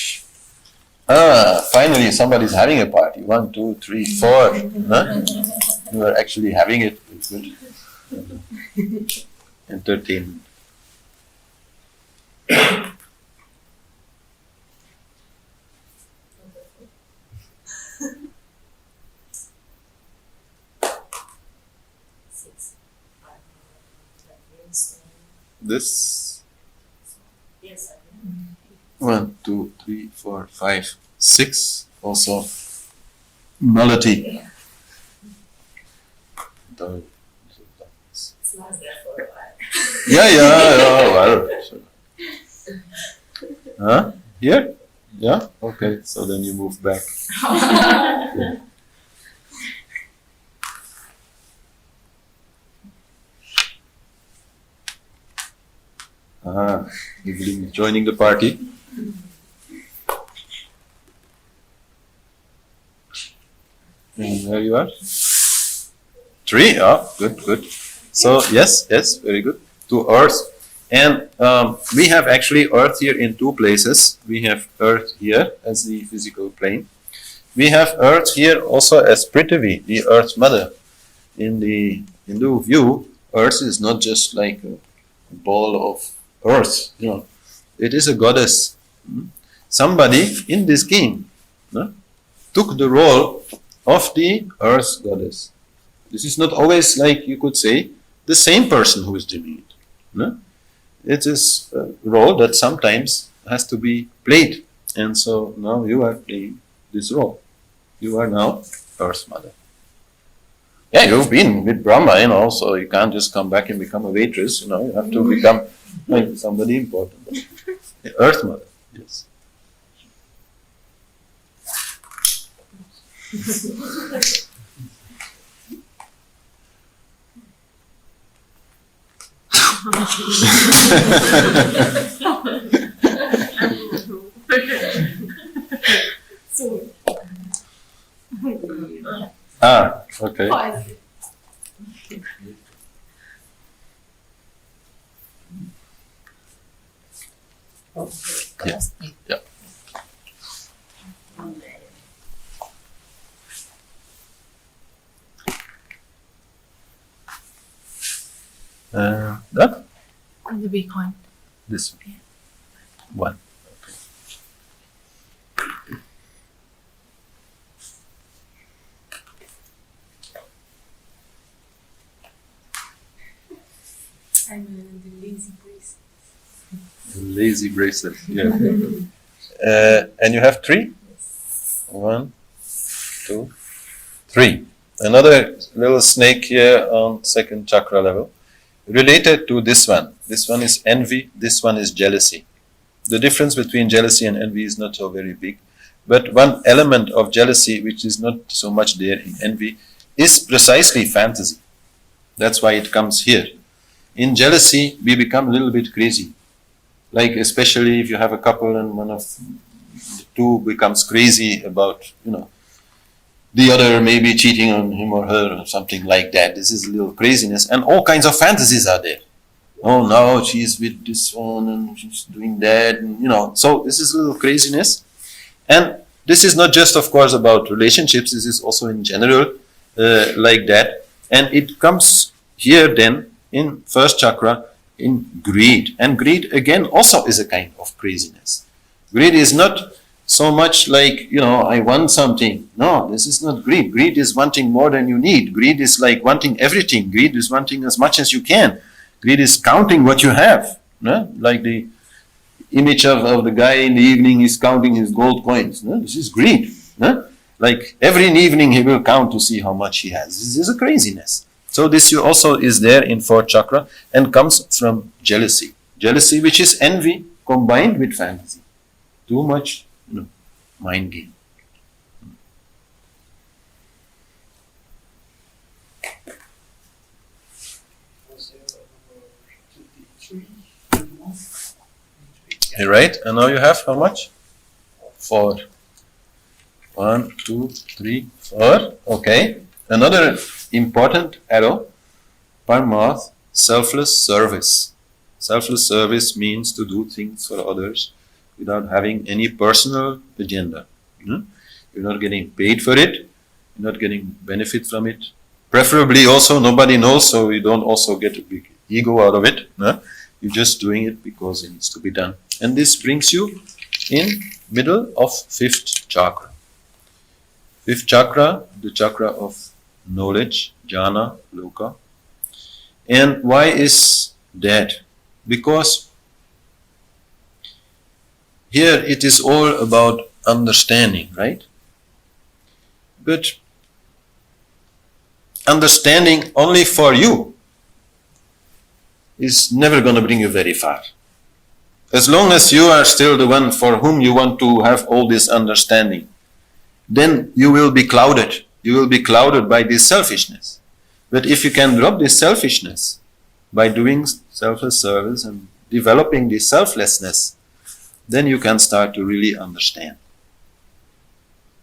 Finally somebody's having a party. 1, 2, 3, 4. Huh? You are actually having it. It's good. Entertainment. This. Yes, 1, 2, 3, 4, 5, 6. Also nullity. It's nice there for a while. Yeah, well. Huh? Here? Yeah? Okay, so then you move back. Yeah. Evelyn joining the party. And there you are. 3, good. So, yes, very good. To Earth. And we have actually Earth here in 2 places. We have Earth here as the physical plane. We have Earth here also as Prithvi, the Earth Mother. In the Hindu view, Earth is not just like a ball of earth, it is a goddess. Somebody in this game took the role of the earth goddess. This is not always, like you could say, the same person who is doing it. It is a role that sometimes has to be played. And so now you are playing this role. You are now Earth Mother. Yeah, you've been with Brahma, so you can't just come back and become a waitress, you have to become like somebody important. The Earth Mother, yes. Okay. Yeah. That? The big one. This one. I'm the lazy bracelet. The lazy bracelet, yeah. And you have 3? 1, 2, 3. Another little snake here on 2nd chakra level. Related to this one. This one is envy, this one is jealousy. The difference between jealousy and envy is not so very big. But one element of jealousy, which is not so much there in envy, is precisely fantasy. That's why it comes here. In jealousy, we become a little bit crazy. Like especially if you have a couple and one of the 2 becomes crazy about, the other maybe cheating on him or her or something like that. This is a little craziness, and all kinds of fantasies are there. Oh, now she's with this one and she's doing that, and so this is a little craziness. And this is not just, of course, about relationships, this is also in general like that. And it comes here then in 1st chakra in greed. And greed again also is a kind of craziness. Greed is not so much like, I want something. No, this is not greed. Greed is wanting more than you need. Greed is like wanting everything. Greed is wanting as much as you can. Greed is counting what you have. Like the image of the guy in the evening is counting his gold coins. This is greed. Like every evening he will count to see how much he has. This is a craziness. So this also is there in 4th chakra and comes from jealousy. Jealousy, which is envy combined with fantasy. Too much mind game. Right, and now you have how much? 4. 1, 2, 3, 4. Okay. Another important arrow, Paramath, selfless service. Selfless service means to do things for others without having any personal agenda. You're not getting paid for it, you're not getting benefit from it. Preferably also nobody knows, so you don't also get a big ego out of it. You're just doing it because it needs to be done. And this brings you in middle of 5th chakra. 5th chakra, the chakra of knowledge, jhana, loka. And why is that? Because here it is all about understanding, right? But understanding only for you is never going to bring you very far. As long as you are still the one for whom you want to have all this understanding, then you will be clouded. You will be clouded by this selfishness. But if you can drop this selfishness by doing selfless service and developing this selflessness, then you can start to really understand.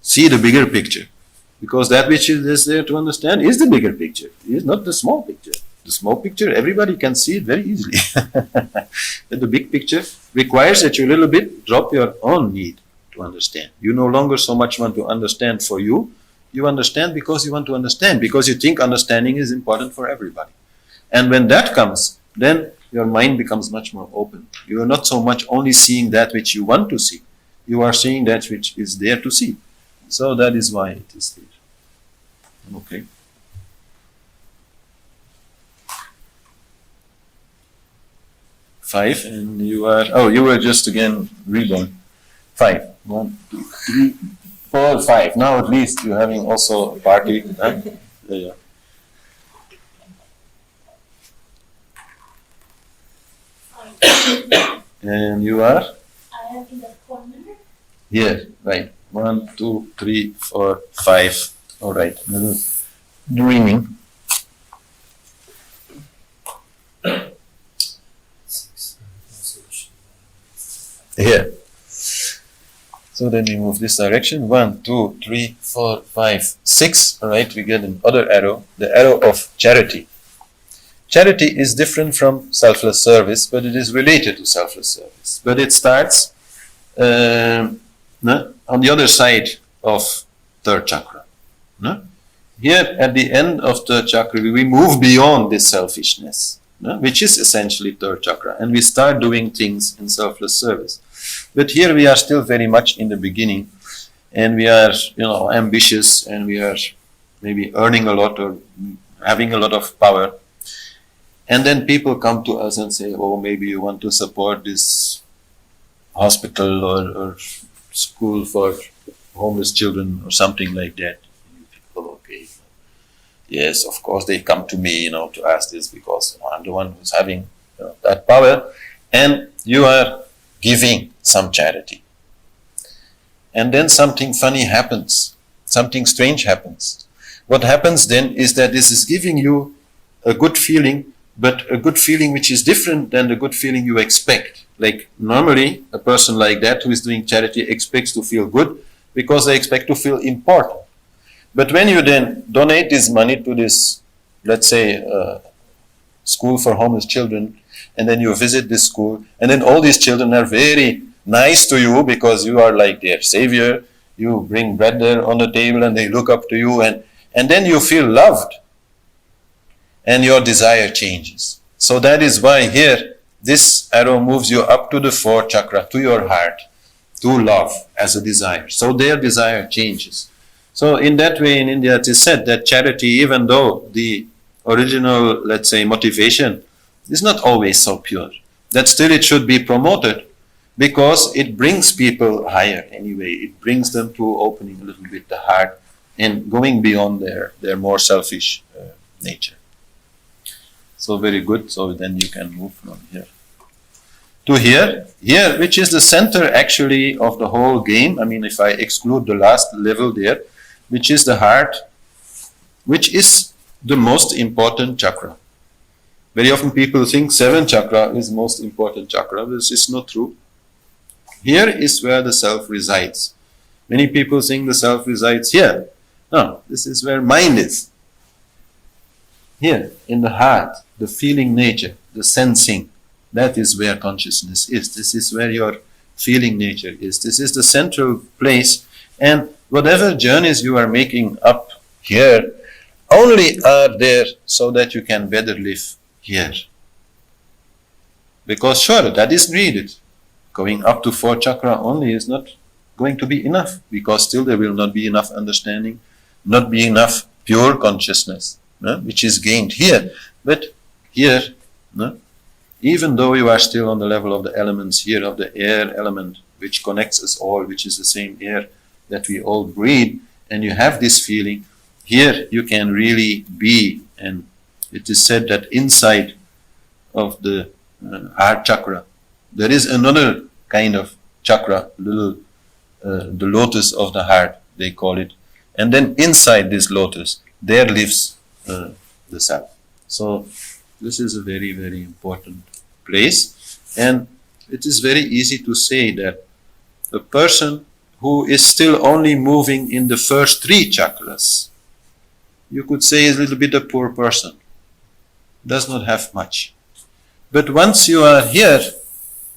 See the bigger picture. Because that which is there to understand is the bigger picture. It is not the small picture. The small picture, everybody can see it very easily. But the big picture requires that you a little bit drop your own need to understand. You no longer so much want to understand for you. You understand because you want to understand, because you think understanding is important for everybody. And when that comes, then your mind becomes much more open. You are not so much only seeing that which you want to see. You are seeing that which is there to see. So that is why it is there. Okay. Five, and you are, oh, you were just again reborn. 5. 1, 2, 3, 4, 5. Now at least you're having also a party. Huh? Yeah. And you are? I am in the corner. Here, right. 1, 2, 3, 4, 5. All right. Dreaming. 6. Here. So then we move this direction. 1, 2, 3, 4, 5, 6. All right. We get another arrow. The arrow of charity. Charity is different from selfless service, but it is related to selfless service. But it starts on the other side of third chakra. No? Here at the end of third chakra, we move beyond this selfishness, which is essentially third chakra, and we start doing things in selfless service. But here we are still very much in the beginning, and we are, ambitious, and we are maybe earning a lot or having a lot of power. And then people come to us and say, oh, maybe you want to support this hospital or school for homeless children or something like that. People, okay. Yes, of course, they come to me, to ask this because I'm the one who's having that power. And you are giving some charity. And then something funny happens. Something strange happens. What happens then is that this is giving you a good feeling, but a good feeling which is different than the good feeling you expect. Like normally, a person like that who is doing charity expects to feel good because they expect to feel important. But when you then donate this money to this, let's say, school for homeless children, and then you visit this school, and then all these children are very nice to you because you are like their savior. You bring bread there on the table and they look up to you, and then you feel loved. And your desire changes. So that is why here, this arrow moves you up to the fourth chakra, to your heart, to love as a desire. So their desire changes. So in that way, in India, it is said that charity, even though the original, let's say, motivation is not always so pure, that still it should be promoted because it brings people higher anyway. It brings them to opening a little bit the heart and going beyond their more selfish nature. So very good. So then you can move from here to here, which is the center actually of the whole game. I mean, if I exclude the last level there, which is the heart, which is the most important chakra. Very often people think 7th chakra is most important chakra. This is not true. Here is where the self resides. Many people think the self resides here. No, this is where mind is. Here, in the heart, the feeling nature, the sensing, that is where consciousness is. This is where your feeling nature is. This is the central place. And whatever journeys you are making up here, only are there so that you can better live here. Because sure, that is needed. Going up to 4th chakra only is not going to be enough, because still there will not be enough understanding, not be enough pure consciousness, which is gained here. But here, even though you are still on the level of the elements here, of the air element, which connects us all, which is the same air that we all breathe, and you have this feeling, here you can really be. And it is said that inside of the heart chakra, there is another kind of chakra, the lotus of the heart, they call it. And then inside this lotus, there lives the self. So this is a very, very important place. And it is very easy to say that a person who is still only moving in the first 3 chakras, you could say is a little bit a poor person, does not have much. But once you are here,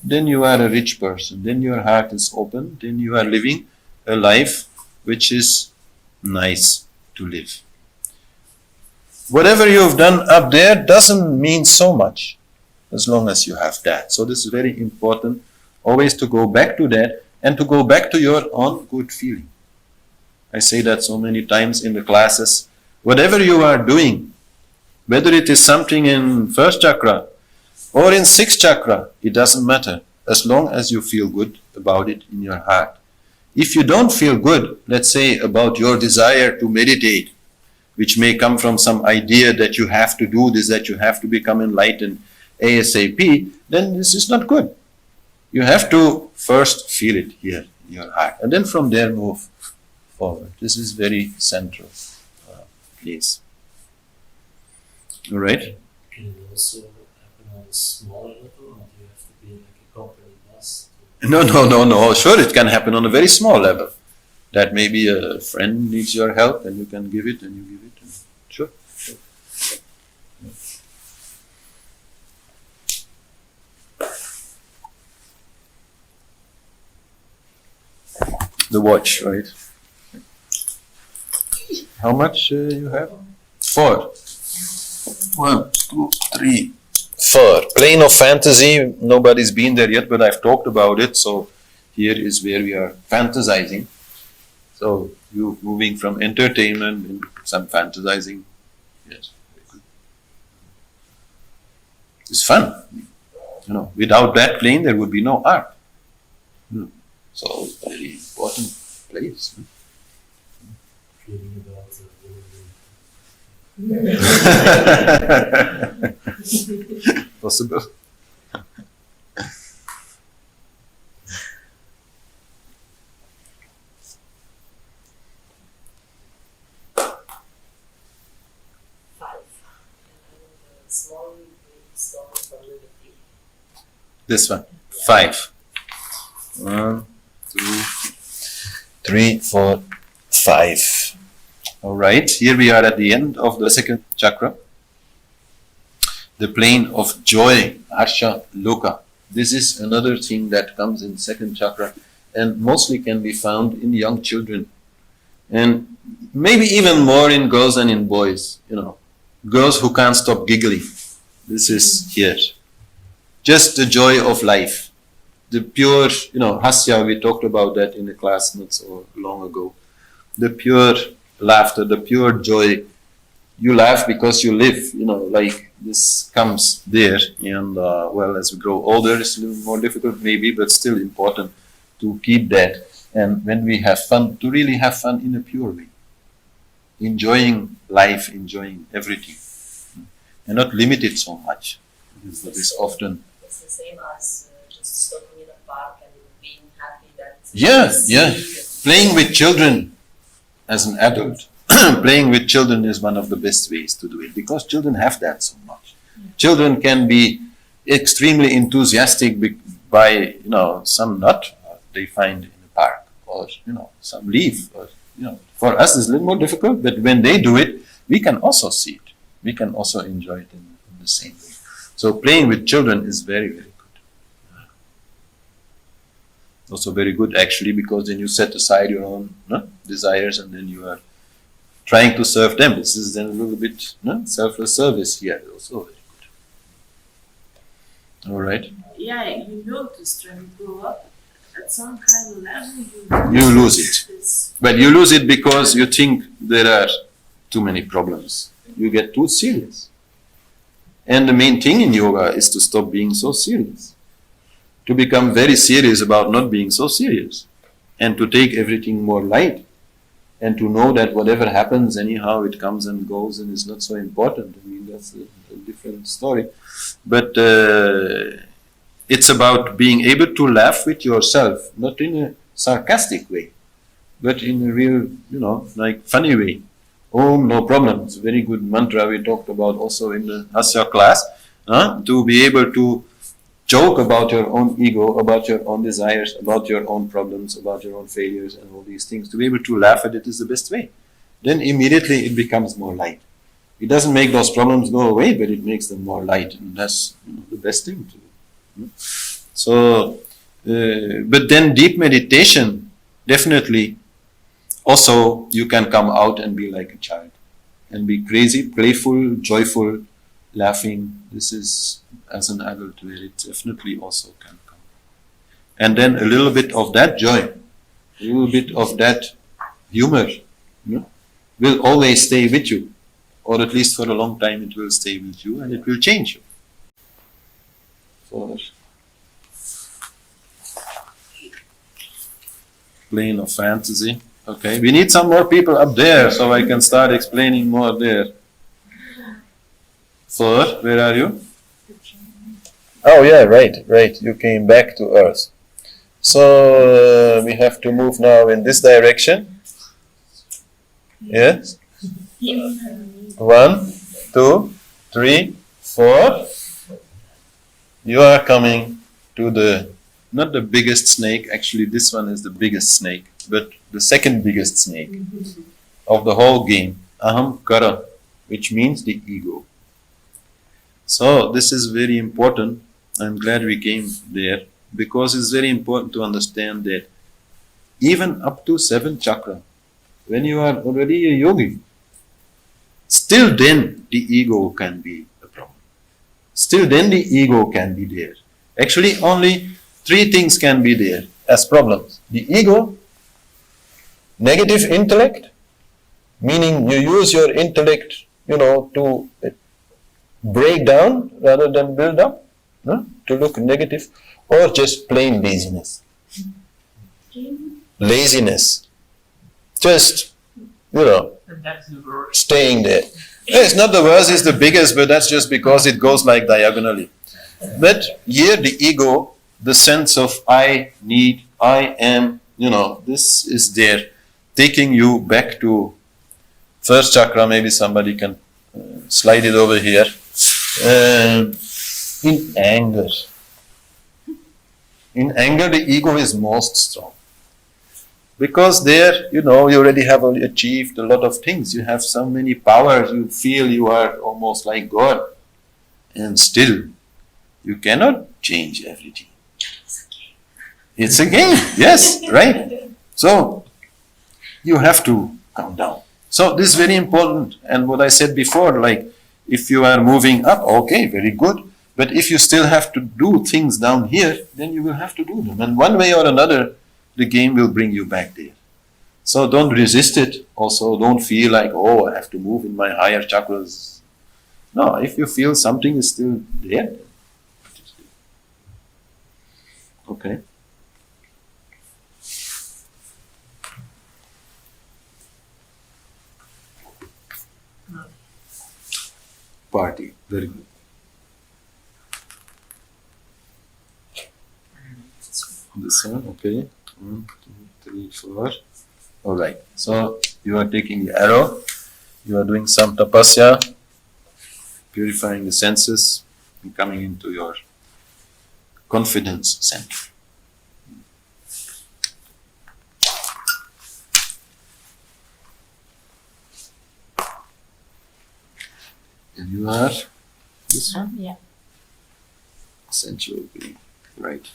then you are a rich person, then your heart is open, then you are living a life which is nice to live. Whatever you have done up there doesn't mean so much as long as you have that. So this is very important, always to go back to that and to go back to your own good feeling. I say that so many times in the classes. Whatever you are doing, whether it is something in first chakra or in 6th chakra, it doesn't matter, as long as you feel good about it in your heart. If you don't feel good, let's say about your desire to meditate, which may come from some idea that you have to do this, that you have to become enlightened ASAP, then this is not good. You have to first feel it here in your heart, and then from there move forward. This is very central place. All right? Can it also happen on a smaller level, or do you have to be like a company boss? No. Sure, it can happen on a very small level. That maybe a friend needs your help, and you can give it, and you give it. And sure. The watch, right? How much you have? 4. 1, 2, 3, 4. Plane of fantasy. Nobody's been there yet, but I've talked about it. So here is where we are fantasizing. So you moving from entertainment and some fantasizing. Yes, very good. It's fun. You know, without that plane, there would be no art. So very important place. Feeling about Possible. This one. 5. 1, 2, 3, 4, 5. All right, here we are at the end of the 2nd chakra. The plane of joy, Harsha Loka. This is another thing that comes in 2nd chakra and mostly can be found in young children. And maybe even more in girls and in boys, you know. Girls who can't stop giggling. This is here. Just the joy of life. The pure, you know, hasya, we talked about that in the class not so long ago. The pure laughter, the pure joy. You laugh because you live, you know, like this comes there. And well, as we grow older, it's a little more difficult maybe, but still important to keep that. And when we have fun, to really have fun in a pure way. Enjoying life, enjoying everything. And not limit it so much. Because that is often... It's the same as just stopping in a park and being happy that... Yeah. Playing with children as an adult. Playing with children is one of the best ways to do it. Because children have that so much. Children can be extremely enthusiastic by, you know, some nut they find in the park. Or, you know, some leaf. Or, you know, for us it's a little more difficult. But when they do it, we can also see it. We can also enjoy it in the same way. So playing with children is very, very good. Also very good actually, because then you set aside your own desires and then you are trying to serve them. This is then a little bit selfless service here, also very good. All right. Yeah, you noticed when you grow up, at some kind of level you lose it. But you lose it because you think there are too many problems. You get too serious. And the main thing in yoga is to stop being so serious. To become very serious about not being so serious. And to take everything more light. And to know that whatever happens, anyhow, it comes and goes and is not so important. I mean, that's a different story. But it's about being able to laugh with yourself, not in a sarcastic way, but in a real, like funny way. Om, no problem. It's a very good mantra we talked about also in the Hasya class. To be able to joke about your own ego, about your own desires, about your own problems, about your own failures and all these things. To be able to laugh at it is the best way. Then immediately it becomes more light. It doesn't make those problems go away, but it makes them more light. And that's the best thing to do. So, but then deep meditation, definitely, also you can come out and be like a child. And be crazy, playful, joyful, laughing. This is, as an adult, where it definitely also can come. And then a little bit of that joy, a little bit of that humor, will always stay with you. Or at least for a long time it will stay with you and it will change you. For plane of fantasy. Okay, we need some more people up there so I can start explaining more there. For, where are you? Oh yeah, right. You came back to Earth. So we have to move now in this direction. Yes? 1, 2, 3, 4. You are coming to the, not the biggest snake, actually this one is the biggest snake, but the second biggest snake of the whole game. Ahamkara, which means the ego. So this is very important. I'm glad we came there because it's very important to understand that even up to 7 chakra, when you are already a yogi, still then the ego can be a problem. Still then the ego can be there. Actually only 3 things can be there as problems. The ego, negative intellect, meaning you use your intellect, to break down rather than build up, to look negative, or just plain laziness. Laziness. Just, staying there. It's not the worst, it's the biggest, but that's just because it goes like diagonally. But here the ego, the sense of I need, I am, this is there, taking you back to first chakra. Maybe somebody can slide it over here. In anger. In anger, the ego is most strong. Because there, you already have achieved a lot of things. You have so many powers, you feel you are almost like God. And still, you cannot change everything. It's a game, yes, right? So, you have to calm down. So, this is very important. And what I said before, like, if you are moving up, okay, very good. But if you still have to do things down here, then you will have to do them. And one way or another, the game will bring you back there. So don't resist it. Also, don't feel like, oh, I have to move in my higher chakras. No, if you feel something is still there. Okay. Party. Very good. This one, okay. 1, 2, 3, 4. All right. So you are taking the arrow. You are doing some tapasya, purifying the senses, and coming into your confidence center. And you are this one? Yeah. Sensual being. Right.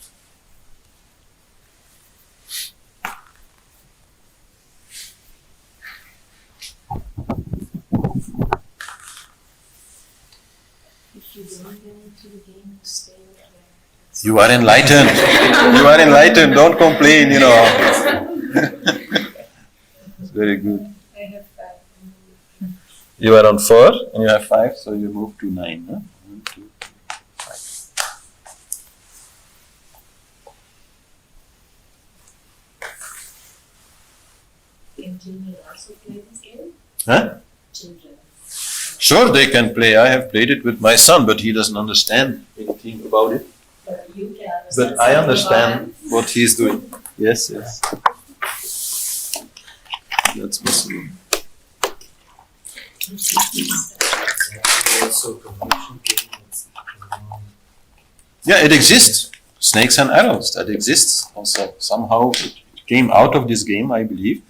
If you don't get into the game, stay there. You are enlightened. You are enlightened. Don't complain, It's very good. I have 5. You are on 4 and you have 5, so you move to 9. Huh? 1, 2, 3, 5. In Can children also play this game? Huh? Children. Sure, they can play. I have played it with my son, but he doesn't understand anything about it. But you can understand. But I understand what he's doing. Yes, yes. That's possible. Also connection game. Yeah, it exists. Snakes and arrows, that exists also. Somehow it came out of this game, I believe,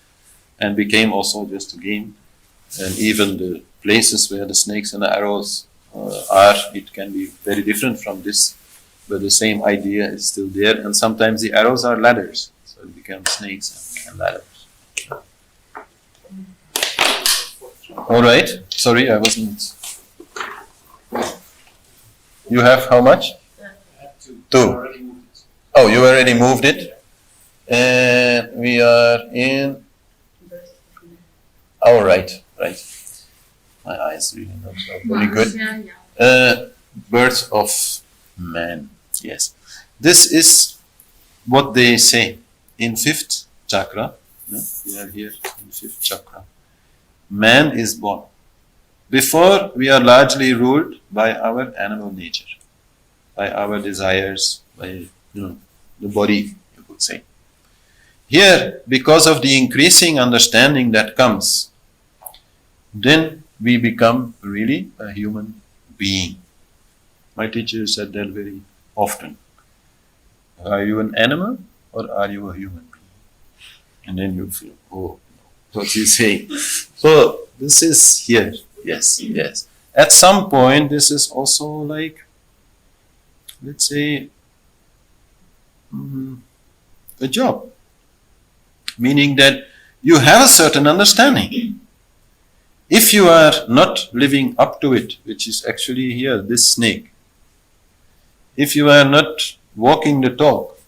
and became also just a game. And even the places where the snakes and the arrows are, it can be very different from this, but the same idea is still there. And sometimes the arrows are ladders, so it becomes snakes and ladders. All right. Sorry, I wasn't. You have how much? Two. Oh, you already moved it. And we are in. Oh, right. My eyes really not so very good. Birth of man. Yes. This is what they say in fifth chakra. No? We are here in fifth chakra. Man is born. Before, we are largely ruled by our animal nature, by our desires, by the body, you could say. Here, because of the increasing understanding that comes, then we become really a human being. My teacher said that very often. Are you an animal or are you a human being? And then you feel, oh, what he's saying. So this is here. Yes. At some point, this is also like, let's say, a job. Meaning that you have a certain understanding. If you are not living up to it, which is actually here, this snake, if you are not walking the talk,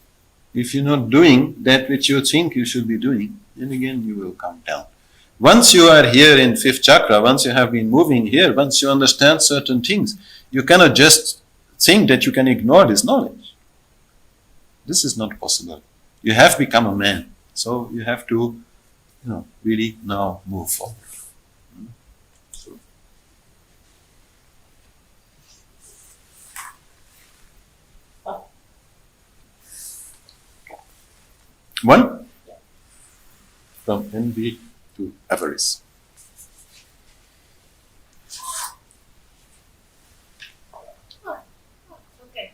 if you're not doing that which you think you should be doing, then again you will come down. Once you are here in fifth chakra, once you have been moving here, once you understand certain things, you cannot just think that you can ignore this knowledge. This is not possible. You have become a man, so you have to, really now move forward. So. One, from envy to avarice. Okay.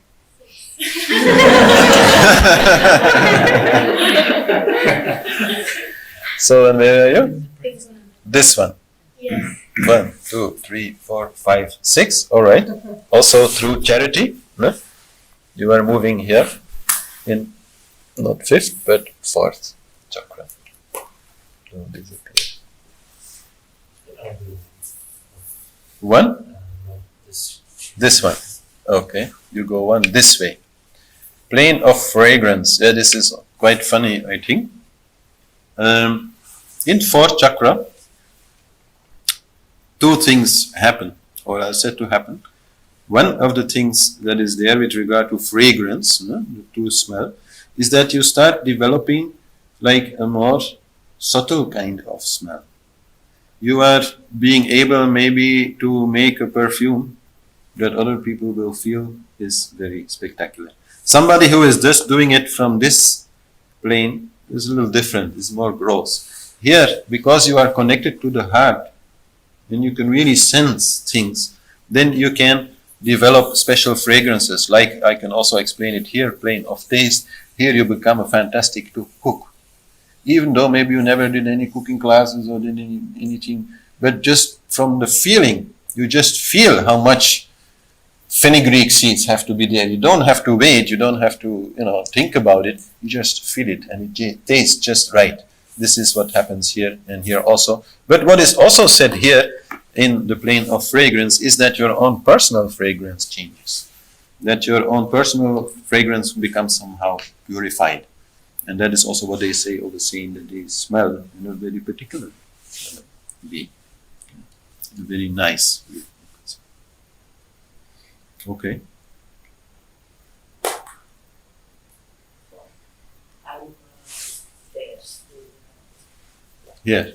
So, and where are you? This one. Yes. 1, 2, 3, 4, 5, 6. All right. Also through charity, no? You are moving here in not fifth but fourth chakra. Don't disappear. One? This one. Okay. You go one this way. Plane of fragrance. Yeah, this is quite funny, I think. In fourth chakra, two things happen, or are said to happen. One of the things that is there with regard to fragrance, to smell, is that you start developing like a more subtle kind of smell. You are being able maybe to make a perfume that other people will feel is very spectacular. Somebody who is just doing it from this plane is a little different, is more gross. Here, because you are connected to the heart, and you can really sense things, then you can develop special fragrances, like I can also explain it here, plane of taste. Here you become a fantastic cook. Even though maybe you never did any cooking classes or did anything, but just from the feeling, you just feel how much fenugreek seeds have to be there. You don't have to wait, you don't have to think about it, you just feel it and it tastes just right. This is what happens here and here also. But what is also said here in the plane of fragrance is that your own personal fragrance changes. That your own personal fragrance becomes somehow purified. And that is also what they say of the scene, that they smell in a very particular way. Very nice. Okay. Here.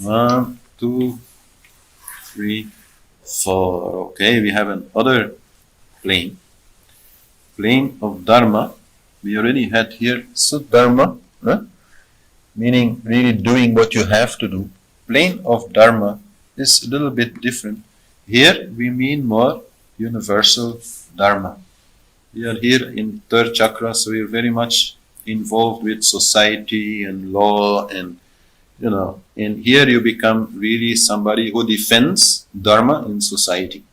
1, 2, 3, 4. Okay, we have another plane. Plane of Dharma. We already had here Sudharma, meaning really doing what you have to do. Plane of Dharma is a little bit different. Here we mean more universal Dharma. We are here in third chakra, so we are very much involved with society and law and and here you become really somebody who defends Dharma in society.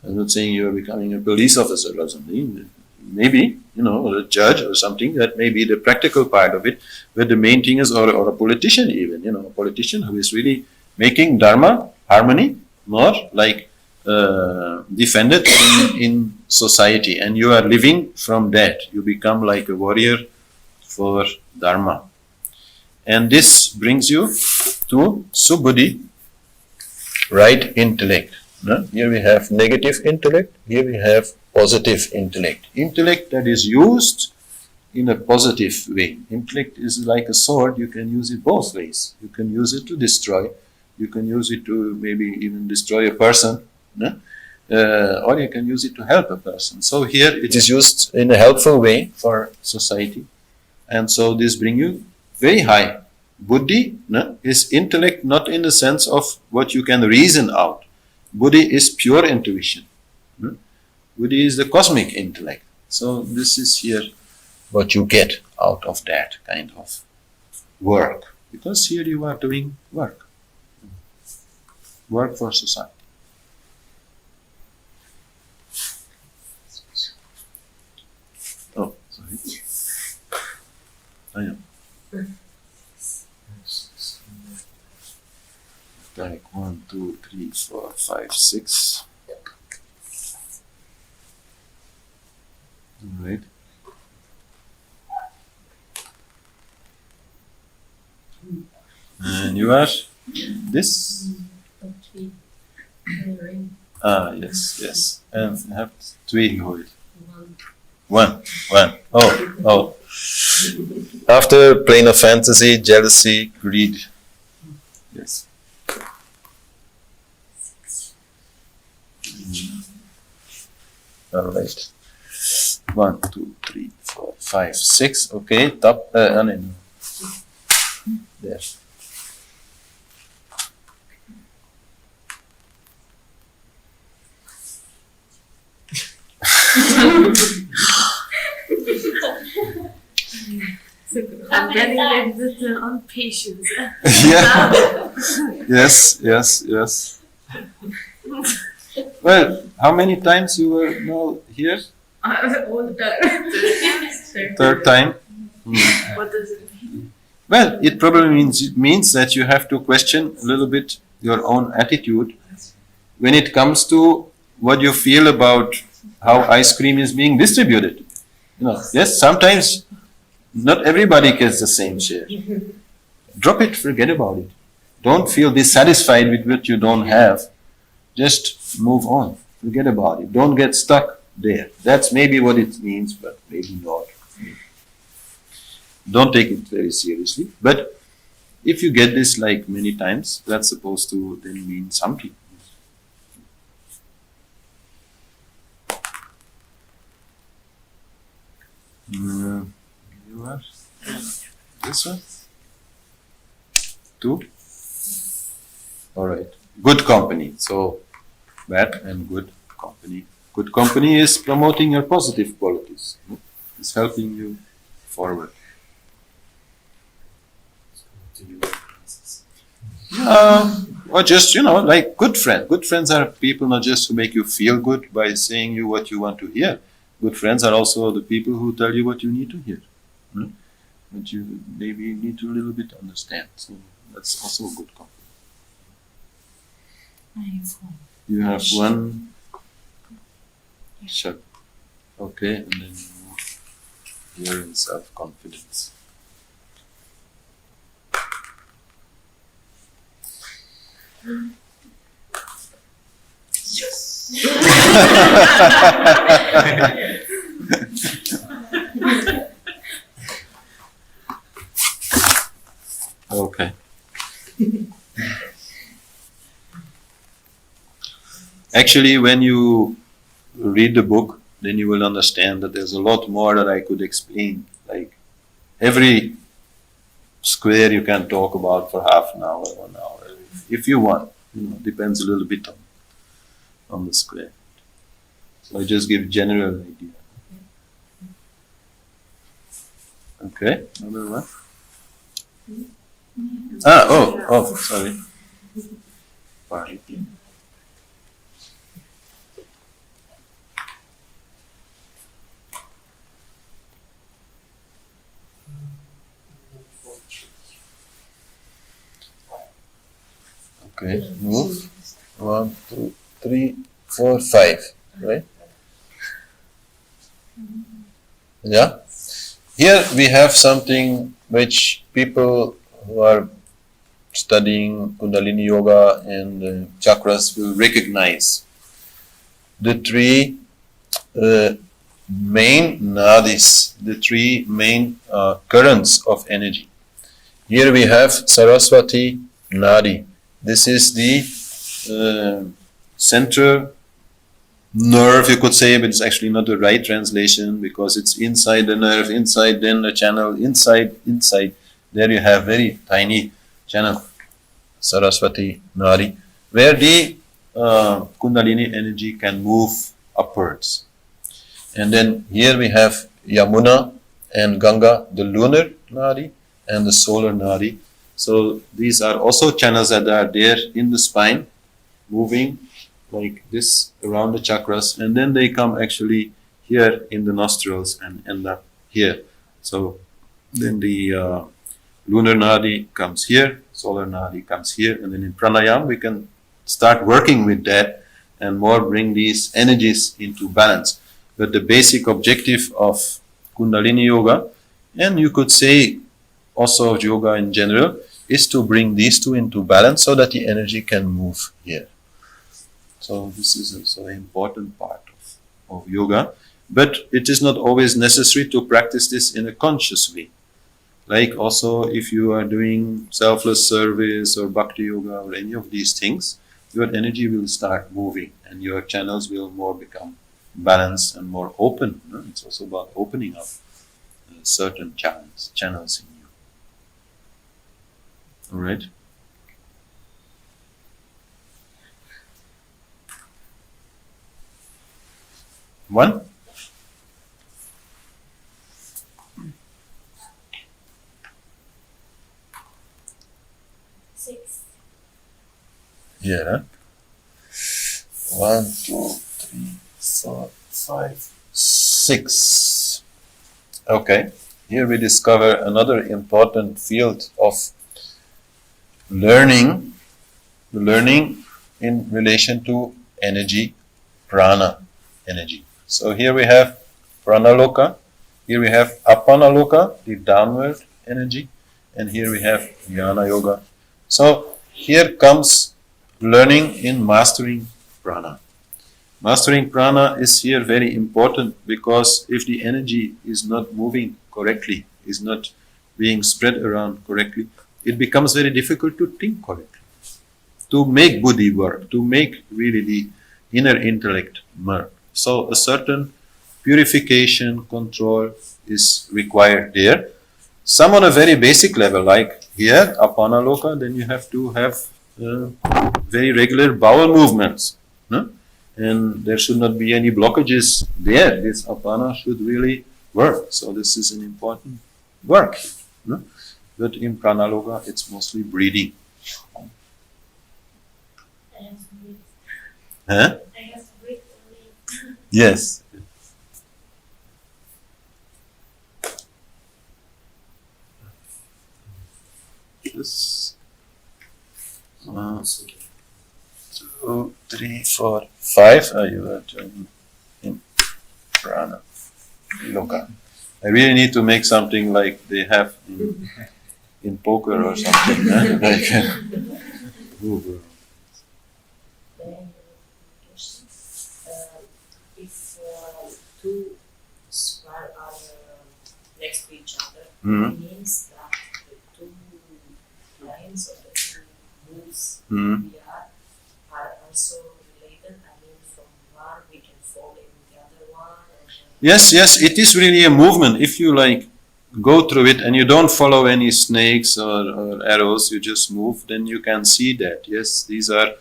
I'm not saying you are becoming a police officer or something. Maybe, or a judge or something. That may be the practical part of it. But the main thing is, or a politician even, a politician who is really making Dharma, harmony, more like defended in society. And you are living from that. You become like a warrior for Dharma. And this brings you to Subhuddhi, right intellect. Here we have negative intellect, here we have positive intellect. Intellect that is used in a positive way. Intellect is like a sword, you can use it both ways. You can use it to destroy, you can use it to maybe even destroy a person, or you can use it to help a person. So here it is used in a helpful way for society. And so this brings you very high. Buddhi is intellect not in the sense of what you can reason out. Buddhi is pure intuition. Buddhi is the cosmic intellect. So this is here what you get out of that kind of work. Because here you are doing work. Work for society. Oh, sorry. I am. Like 1, 2, 3, 4, 5, 6. All right. And you are this? Ah, yes. And you have 2 gehoord. 1. Oh. After plane of fantasy, jealousy, greed. Yes. All right. 1, 2, 3, 4, 5, 6. Okay, top. No. There. I'm getting a bit on patience. Yeah. Yes. Well, how many times you were now here? All the time. Third time. What does it mean? Well, it probably means that you have to question a little bit your own attitude when it comes to what you feel about how ice cream is being distributed. Yes, sometimes not everybody gets the same share. Drop it, forget about it. Don't feel dissatisfied with what you don't have. Just move on, forget about it. Don't get stuck there. That's maybe what it means, but maybe not. Don't take it very seriously. But if you get this like many times, that's supposed to then mean something. You are this one? 2? All right. Good company. So bad and good company. Good company is promoting your positive qualities. It's helping you forward. Or just, like good friends. Good friends are people not just who make you feel good by saying you what you want to hear. Good friends are also the people who tell you what you need to hear. But you maybe need to a little bit understand. So that's also a good company. You have 1 shut. Okay, and then you're in self-confidence. Yes. Okay. Actually, when you read the book, then you will understand that there's a lot more that I could explain. Like every square you can talk about for half an hour, 1 hour, if you want. Depends a little bit on the square. So I just give general idea. Okay, another one. Sorry. Sorry. Okay, move. 1, 2, 3, 4, 5. Right? Yeah. Here we have something which people who are studying Kundalini Yoga and Chakras will recognize. The three main nadis, the three main currents of energy. Here we have Saraswati Nadi. This is the central nerve, you could say, but it's actually not the right translation because it's inside the nerve, inside then the channel, inside. There you have very tiny channel, Saraswati Nadi, where the Kundalini energy can move upwards. And then here we have Yamuna and Ganga, the lunar Nadi and the solar Nadi. So these are also channels that are there in the spine, moving like this around the chakras, and then they come actually here in the nostrils and end up here. So then the lunar Nadi comes here, solar Nadi comes here, and then in pranayama we can start working with that and more bring these energies into balance. But the basic objective of Kundalini Yoga, and you could say also of yoga in general, is to bring these two into balance so that the energy can move here. So this is also an important part of yoga. But it is not always necessary to practice this in a conscious way. Like also if you are doing selfless service or bhakti yoga or any of these things, your energy will start moving and your channels will more become balanced and more open. It's also about opening up certain channels in you. All right. One. Six. Yeah. 1, 2, 3, 4, 5, 6. Okay. Here we discover another important field of learning in relation to energy, prana energy. So here we have pranaloka, here we have apanaloka, the downward energy, and here we have jnana yoga. So here comes learning in mastering prana. Mastering prana is here very important because if the energy is not moving correctly, is not being spread around correctly, it becomes very difficult to think correctly, to make buddhi work, to make really the inner intellect work. So a certain purification, control is required there. Some on a very basic level, like here, apanaloka, then you have to have very regular bowel movements. No? And there should not be any blockages there. This apana should really work. So this is an important work. No? But in pranaloka, it's mostly breathing. I have to breathe. Huh? I have to breathe only. Yes. This 1, 2, 3, 4, 5. You are doing in prana loka. I really need to make something like they have in poker or something. That I can move around. Then question. If two squares are next to each other, Mhm. it means that the two bodies Hmm. we are also related. I mean, from one we can fall in the other one. Yes, it is really a movement. If you like go through it and you don't follow any snakes or arrows, you just move, then you can see that. Yes, these are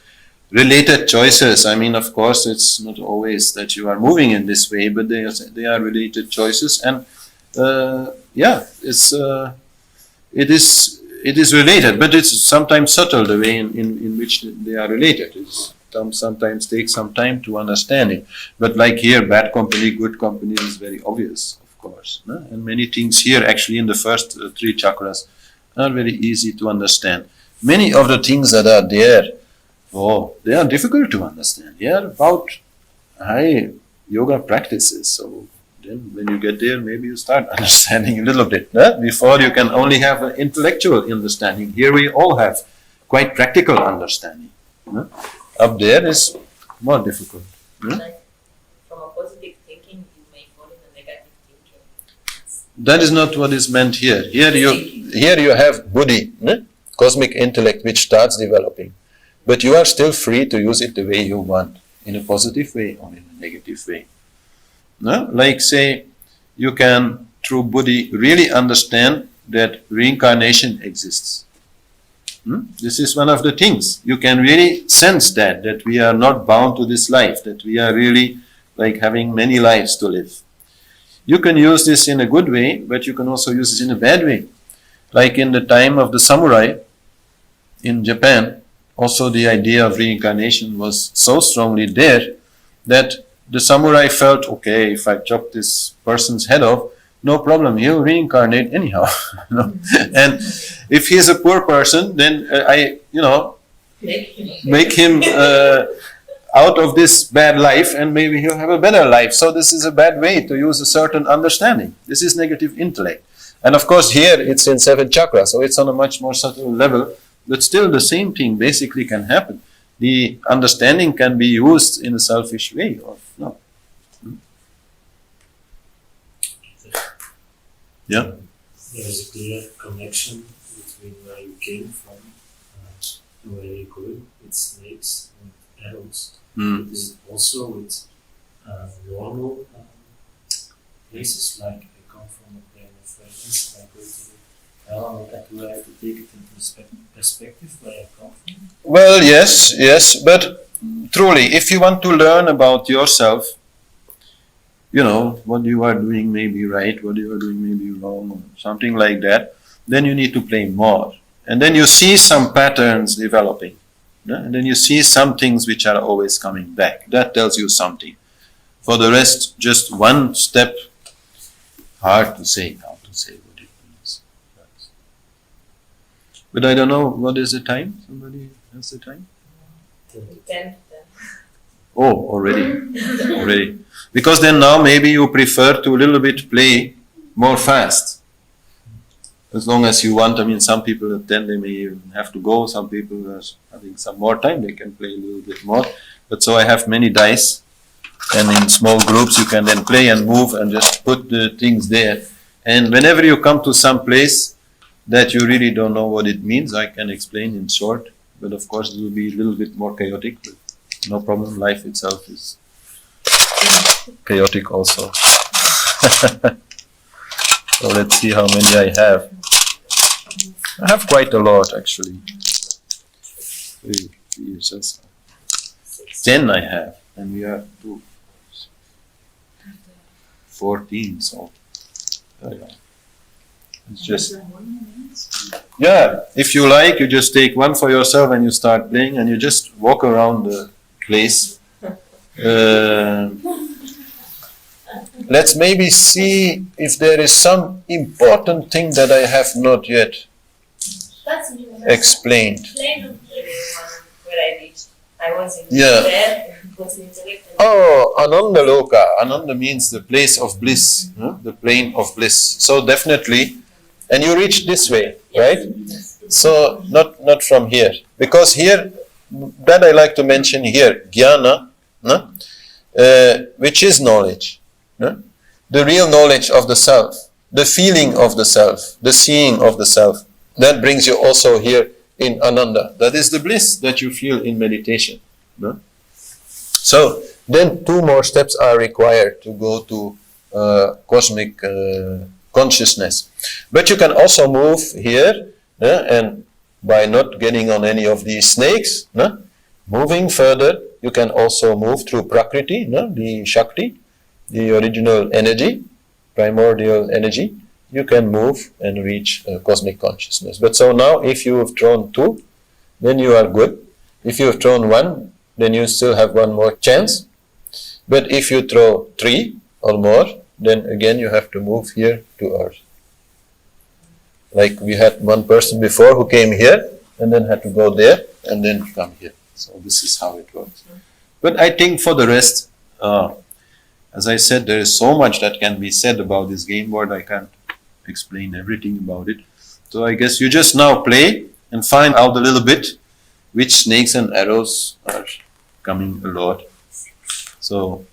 related choices. I mean, of course, it's not always that you are moving in this way, but they are related choices, and it is related, but it's sometimes subtle the way in which they are related. It's sometimes takes some time to understand it. But like here, bad company, good company is very obvious, of course. No? And many things here, actually, in the first three chakras, are very easy to understand. Many of the things that are there, they are difficult to understand. They are about high yoga practices. So then when you get there, maybe you start understanding a little bit. Before you can only have an intellectual understanding. Here we all have quite practical understanding. Up there is more difficult. Like from a positive thinking, you may fall in a negative thinking. That is not what is meant here. Here you have buddhi, cosmic intellect, which starts developing. But you are still free to use it the way you want, in a positive way or in a negative way. No? Like say, you can, through buddhi, really understand that reincarnation exists. This is one of the things. You can really sense that we are not bound to this life, that we are really like having many lives to live. You can use this in a good way, but you can also use this in a bad way. Like in the time of the samurai in Japan, also the idea of reincarnation was so strongly there that the samurai felt, okay, if I chop this person's head off, no problem, he'll reincarnate anyhow. And if he's a poor person, then make him out of this bad life, and maybe he'll have a better life. So this is a bad way to use a certain understanding. This is negative intellect. And of course here it's in 7 chakras, so it's on a much more subtle level, but still the same thing basically can happen. The understanding can be used in a selfish way or no. Yeah. There is a clear connection between where you came from and where you're going with snakes and arrows. It is also with normal places, like I come from a plane of fragrance, and I go to the element, do I have to take it into perspective where I come from? Well, yes, but truly, if you want to learn about yourself, what you are doing may be right, what you are doing may be wrong, or something like that, then you need to play more. And then you see some patterns developing. And then you see some things which are always coming back. That tells you something. For the rest, just one step, hard to say how to say what it means. But I don't know, what is the time? Somebody has the time? 10. Oh, already. Because then now maybe you prefer to a little bit play more fast. As long as you want. I mean, some people at 10 they may even have to go. Some people are having some more time, they can play a little bit more. But so I have many dice, and in small groups you can then play and move and just put the things there. And whenever you come to some place that you really don't know what it means, I can explain in short. But of course it will be a little bit more chaotic. But no problem, life itself is chaotic also. So let's see how many I have. I have quite a lot actually. 10 I have, and we are 14, so it's just, if you like, you just take one for yourself and you start playing, and you just walk around the place. Let's maybe see if there is some important thing that I have not yet explained. Where I reached. I was in there, was intellect. Oh, Ananda Loka. Ananda means the place of bliss, the plane of bliss. So definitely, and you reach this way, right? So not from here, because here, that I like to mention here, jnana, which is knowledge. The real knowledge of the self, the feeling of the self, the seeing of the self. That brings you also here in Ananda. That is the bliss that you feel in meditation. No? So then 2 more steps are required to go to cosmic consciousness. But you can also move here, and by not getting on any of these snakes, moving further, you can also move through Prakriti, the Shakti, the original energy, primordial energy. You can move and reach cosmic consciousness. But so now, if you have thrown 2, then you are good. If you have thrown 1, then you still have 1 more chance. But if you throw 3 or more, then again you have to move here to Earth. Like we had one person before who came here and then had to go there and then come here. So this is how it works. But I think for the rest, as I said, there is so much that can be said about this game board. I can't explain everything about it. So I guess you just now play and find out a little bit which snakes and arrows are coming a lot. So,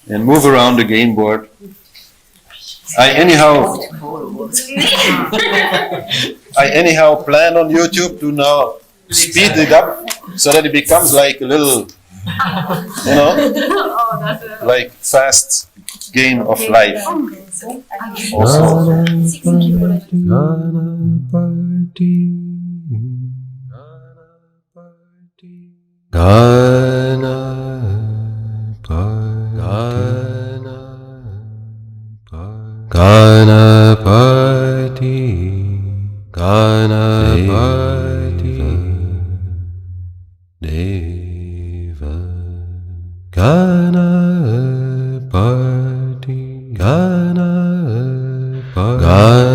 and move around the game board. I anyhow plan on YouTube to now speed it up so that it becomes like a little, like fast game of life. Also. Ganapati, Ganapati, Deva, Ganapati, Ganapati, Ganapati,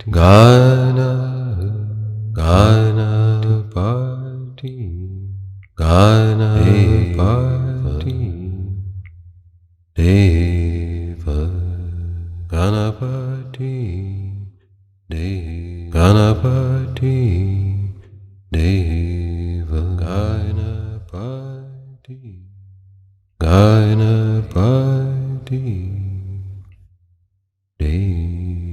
Ganapati, Ganapati, Deva, Ganapati, Deva, Ganapati, Deva, Ganapati, Ganapati, Deva.